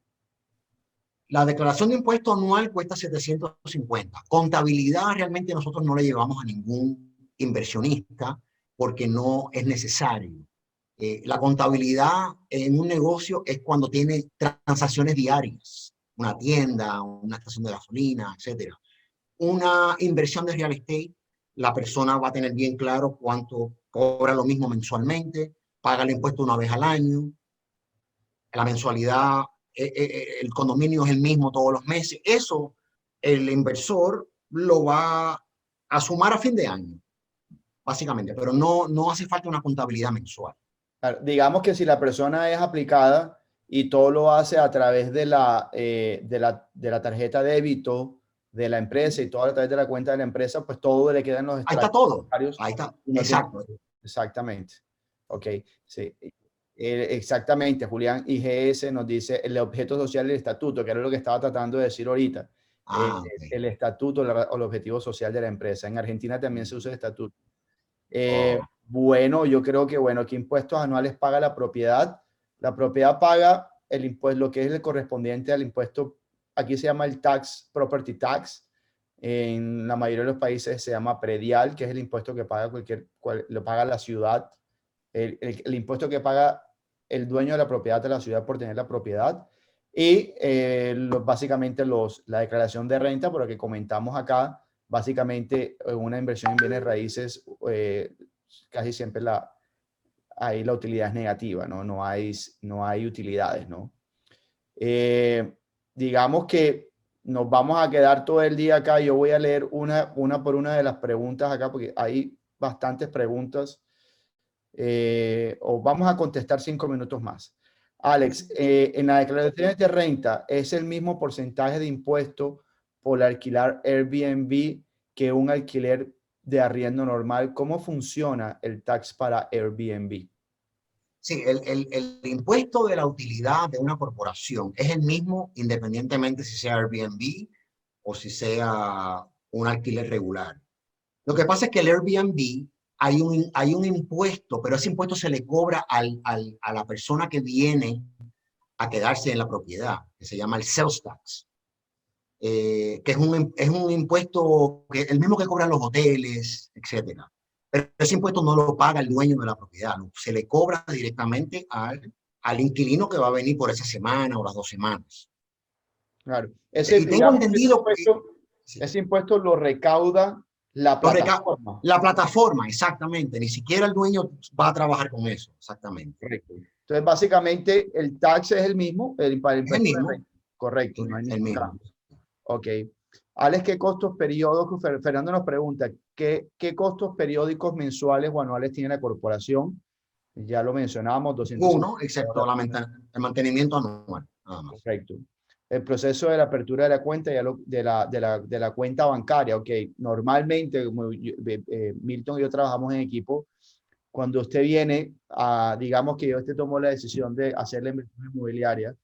La declaración de impuesto anual cuesta 750. Contabilidad realmente nosotros no le llevamos a ningún inversionista porque no es necesario. La contabilidad en un negocio es cuando tiene transacciones diarias, una tienda, una estación de gasolina, etcétera. Una inversión de real estate, la persona va a tener bien claro cuánto cobra lo mismo mensualmente, paga el impuesto una vez al año, la mensualidad, el condominio es el mismo todos los meses. Eso el inversor lo va a sumar a fin de año, básicamente, pero no hace falta una contabilidad mensual. Claro, digamos que si la persona es aplicada y todo lo hace a través de la tarjeta de débito de la empresa y todo a través de la cuenta de la empresa, pues todo le queda en los Ahí está extractos todo. bancarios Ahí está. y no tiene. Exacto. Exactamente. Ok, sí. Exactamente, Julián IGS nos dice el objeto social del estatuto, que era lo que estaba tratando de decir ahorita. Okay. El estatuto o el objetivo social de la empresa. En Argentina también se usa el estatuto. Oh. Bueno, yo creo que, bueno, ¿qué impuestos anuales paga la propiedad? La propiedad paga el impuesto, lo que es el correspondiente al impuesto, aquí se llama el property tax. En la mayoría de los países se llama predial, que es el impuesto que paga lo paga la ciudad, el impuesto que paga el dueño de la propiedad de la ciudad por tener la propiedad. Y básicamente la declaración de renta, por lo que comentamos acá, básicamente una inversión en bienes raíces, casi siempre ahí la utilidad es negativa, ¿no? No hay utilidades, ¿no? Digamos que nos vamos a quedar todo el día acá. Yo voy a leer una por una de las preguntas acá, porque hay bastantes preguntas. O vamos a contestar 5 minutos más. Alex, en la declaración de renta, ¿es el mismo porcentaje de impuesto por alquilar Airbnb que un alquiler de arriendo normal? ¿Cómo funciona el tax para Airbnb? Sí, el impuesto de la utilidad de una corporación es el mismo independientemente si sea Airbnb o si sea un alquiler regular. Lo que pasa es que el Airbnb hay un impuesto, pero ese impuesto se le cobra a la persona que viene a quedarse en la propiedad, que se llama el sales tax, que es un impuesto que el mismo que cobran los hoteles, etcétera. Pero ese impuesto no lo paga el dueño de la propiedad, se le cobra directamente al inquilino que va a venir por esa semana o las 2 semanas. Claro. Y tengo Digamos que entendido que sí, ese impuesto lo recauda la plataforma. la plataforma, exactamente, ni siquiera el dueño va a trabajar con eso, exactamente. Correcto. Entonces, básicamente, el tax es el mismo, para el Es el impuesto de mismo, renta. Correcto, no hay el ningún mismo. cambio. Ok. Alex, ¿qué costos periódicos? Fernando nos pregunta, ¿qué costos periódicos mensuales o anuales tiene la corporación? Ya lo mencionábamos, 250 Uno, excepto dólares. el mantenimiento anual, nada más. Correcto. El proceso de la apertura de la cuenta, de la cuenta bancaria. Ok, normalmente, como Milton y yo trabajamos en equipo, cuando usted viene digamos que usted tomó la decisión de hacer la inversión inmobiliaria,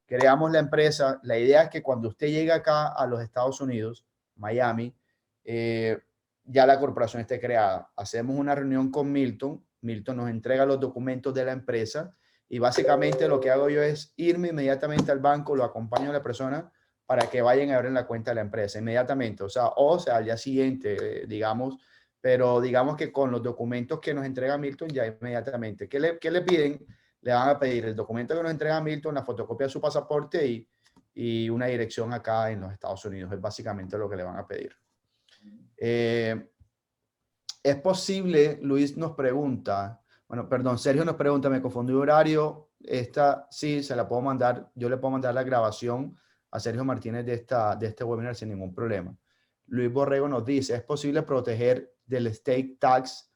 creamos la empresa. La idea es que cuando usted llegue acá a los Estados Unidos, Miami, ya la corporación esté creada. Hacemos una reunión con Milton. Milton nos entrega los documentos de la empresa y básicamente lo que hago yo es irme inmediatamente al banco, lo acompaño a la persona para que vayan a abrir la cuenta de la empresa inmediatamente. O sea, al día siguiente, digamos, pero digamos que con los documentos que nos entrega Milton ya inmediatamente. ¿Qué le piden? Le van a pedir el documento que nos entrega Milton, la fotocopia de su pasaporte y una dirección acá en los Estados Unidos. Es básicamente lo que le van a pedir. Es posible, Luis nos pregunta, bueno, perdón, Sergio nos pregunta, me confundí horario. Esta sí, se la puedo mandar, yo le puedo mandar la grabación a Sergio Martínez de este webinar sin ningún problema. Luis Borrego nos dice, ¿es posible proteger del estate tax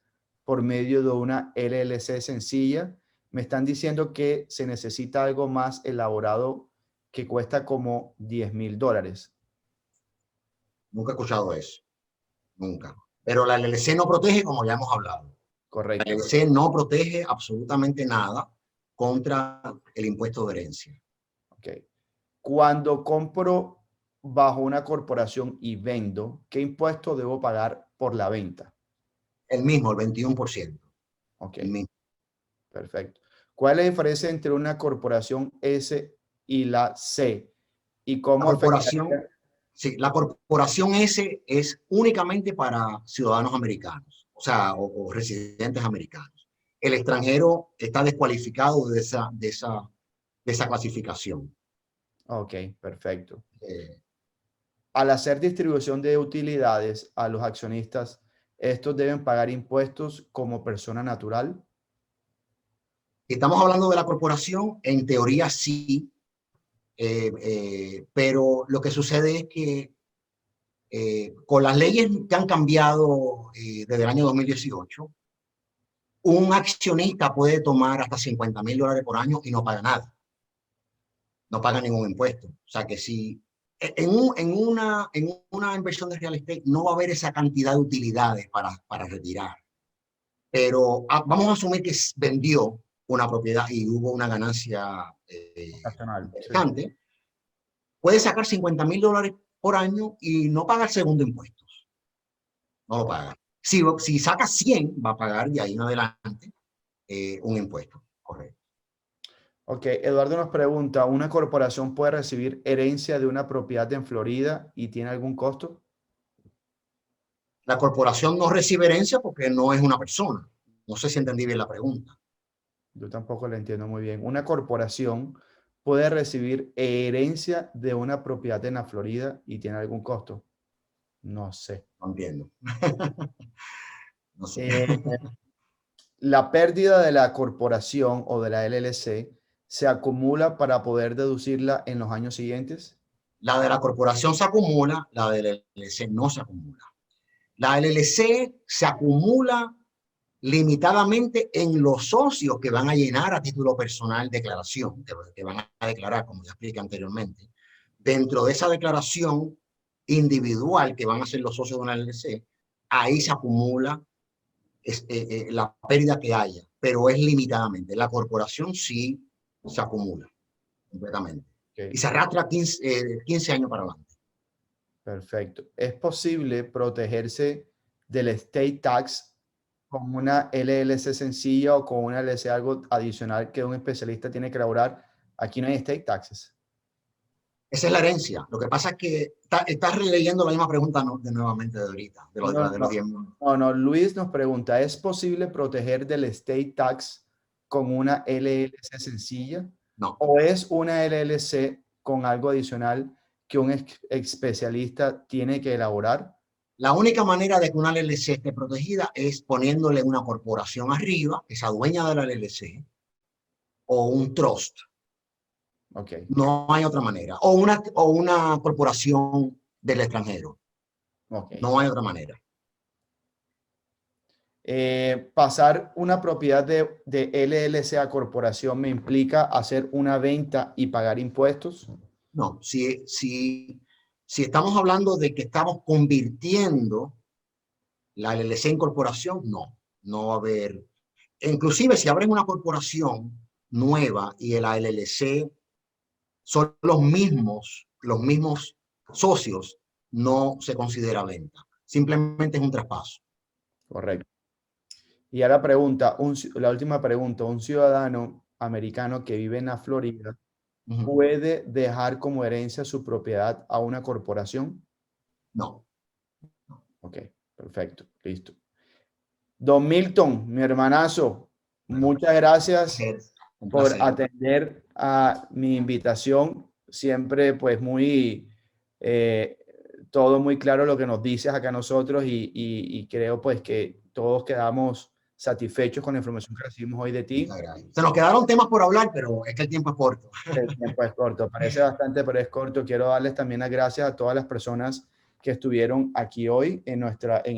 por medio de una LLC sencilla? Me están diciendo que se necesita algo más elaborado que cuesta como $10,000. Nunca he escuchado eso, nunca. Pero la LLC no protege, como ya hemos hablado. La Correcto. LLC no protege absolutamente nada contra el impuesto de herencia. Ok. Cuando compro bajo una corporación y vendo, ¿qué impuesto debo pagar por la venta? El mismo, el 21%. Ok, El mismo. perfecto. ¿Cuál es la diferencia entre una corporación S y la C? ¿Y La cómo corporación, afectaría? sí, la corporación S es únicamente para ciudadanos americanos, o sea, o residentes americanos. El extranjero está descualificado de esa clasificación. Ok, perfecto. Eh, Al hacer distribución de utilidades a los accionistas, ¿estos deben pagar impuestos como persona natural? Estamos hablando de la corporación, en teoría sí, pero lo que sucede es que con las leyes que han cambiado desde el año 2018, un accionista puede tomar hasta $50,000 por año y no paga nada, no paga ningún impuesto. O sea que si en una inversión de real estate no va a haber esa cantidad de utilidades para retirar, pero vamos a asumir que vendió una propiedad y hubo una ganancia Nacional, sí. interesante, puede sacar $50,000 por año y no pagar segundo impuestos, no lo paga. Si saca 100, va a pagar de ahí en adelante un impuesto, correcto. Ok, Eduardo nos pregunta, ¿una corporación puede recibir herencia de una propiedad en Florida y tiene algún costo? La corporación no recibe herencia porque no es una persona. No sé si entendí bien la pregunta. Yo tampoco lo entiendo muy bien. ¿Una corporación puede recibir herencia de una propiedad en la Florida y tiene algún costo? No sé. No entiendo. No sé. Eh, la pérdida de la corporación o de la LLC se acumula para poder deducirla en los años siguientes. La de la corporación se acumula, la de la LLC no se acumula. La LLC se acumula limitadamente en los socios que van a llenar a título personal declaración, que van a declarar, como ya expliqué anteriormente. Dentro de esa declaración individual que van a ser los socios de una LLC, ahí se acumula la pérdida que haya, pero es limitadamente. La corporación sí se acumula completamente. Y Ok, se arrastra 15 años para adelante. perfecto. ¿Es posible protegerse del estate tax con una LLC sencilla o con una LLC algo adicional que un especialista tiene que elaborar? Aquí no hay estate taxes. Esa es la herencia. Lo que pasa es que estás releyendo la misma pregunta de nuevamente de ahorita, No, de los no, 10 minutos. no, no. Luis nos pregunta, ¿es posible proteger del estate tax con una LLC sencilla No. o es una LLC con algo adicional que un especialista tiene que elaborar? La única manera de que una LLC esté protegida es poniéndole una corporación arriba, esa dueña de la LLC, o un trust. Ok, No hay otra manera. O una corporación del extranjero. ok. No hay otra manera. Pasar una propiedad de LLC a corporación me implica hacer una venta y pagar impuestos. No, si estamos hablando de que estamos convirtiendo la LLC en corporación, no va a haber. Inclusive si abren una corporación nueva y la LLC son los mismos socios, no se considera venta. Simplemente es un traspaso. Correcto. Y ahora pregunta, la última pregunta, ¿un ciudadano americano que vive en la Florida Uh-huh. puede dejar como herencia su propiedad a una corporación? No. Ok, perfecto, listo. Don Milton, mi hermanazo, Bueno, muchas gracias un por placer. atender a mi invitación. Siempre pues muy, eh, todo muy claro lo que nos dices acá nosotros y creo pues que todos quedamos satisfechos con la información que recibimos hoy de ti. Muchas gracias. Se nos quedaron temas por hablar, pero es que el tiempo es corto. El tiempo es corto, parece bastante, pero es corto. Quiero darles también las gracias a todas las personas que estuvieron aquí hoy en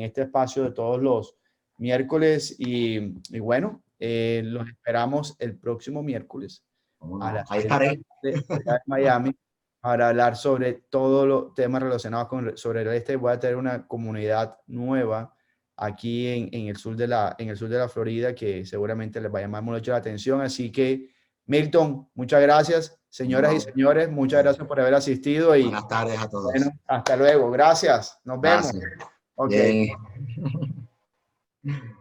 este espacio de todos los miércoles y bueno, los esperamos el próximo miércoles a No, las ahí 6 de la estaré. tarde, hora de Miami, para hablar sobre todos los temas relacionados sobre el este. Voy a tener una comunidad nueva aquí en el sur en el sur de la Florida que seguramente les va a llamar mucho la atención. Así que, Milton, muchas gracias. Señoras y No, señores, muchas gracias por haber asistido y buenas tardes a todos. bueno, hasta luego. Gracias. Nos vemos. Gracias. Ok. Bien.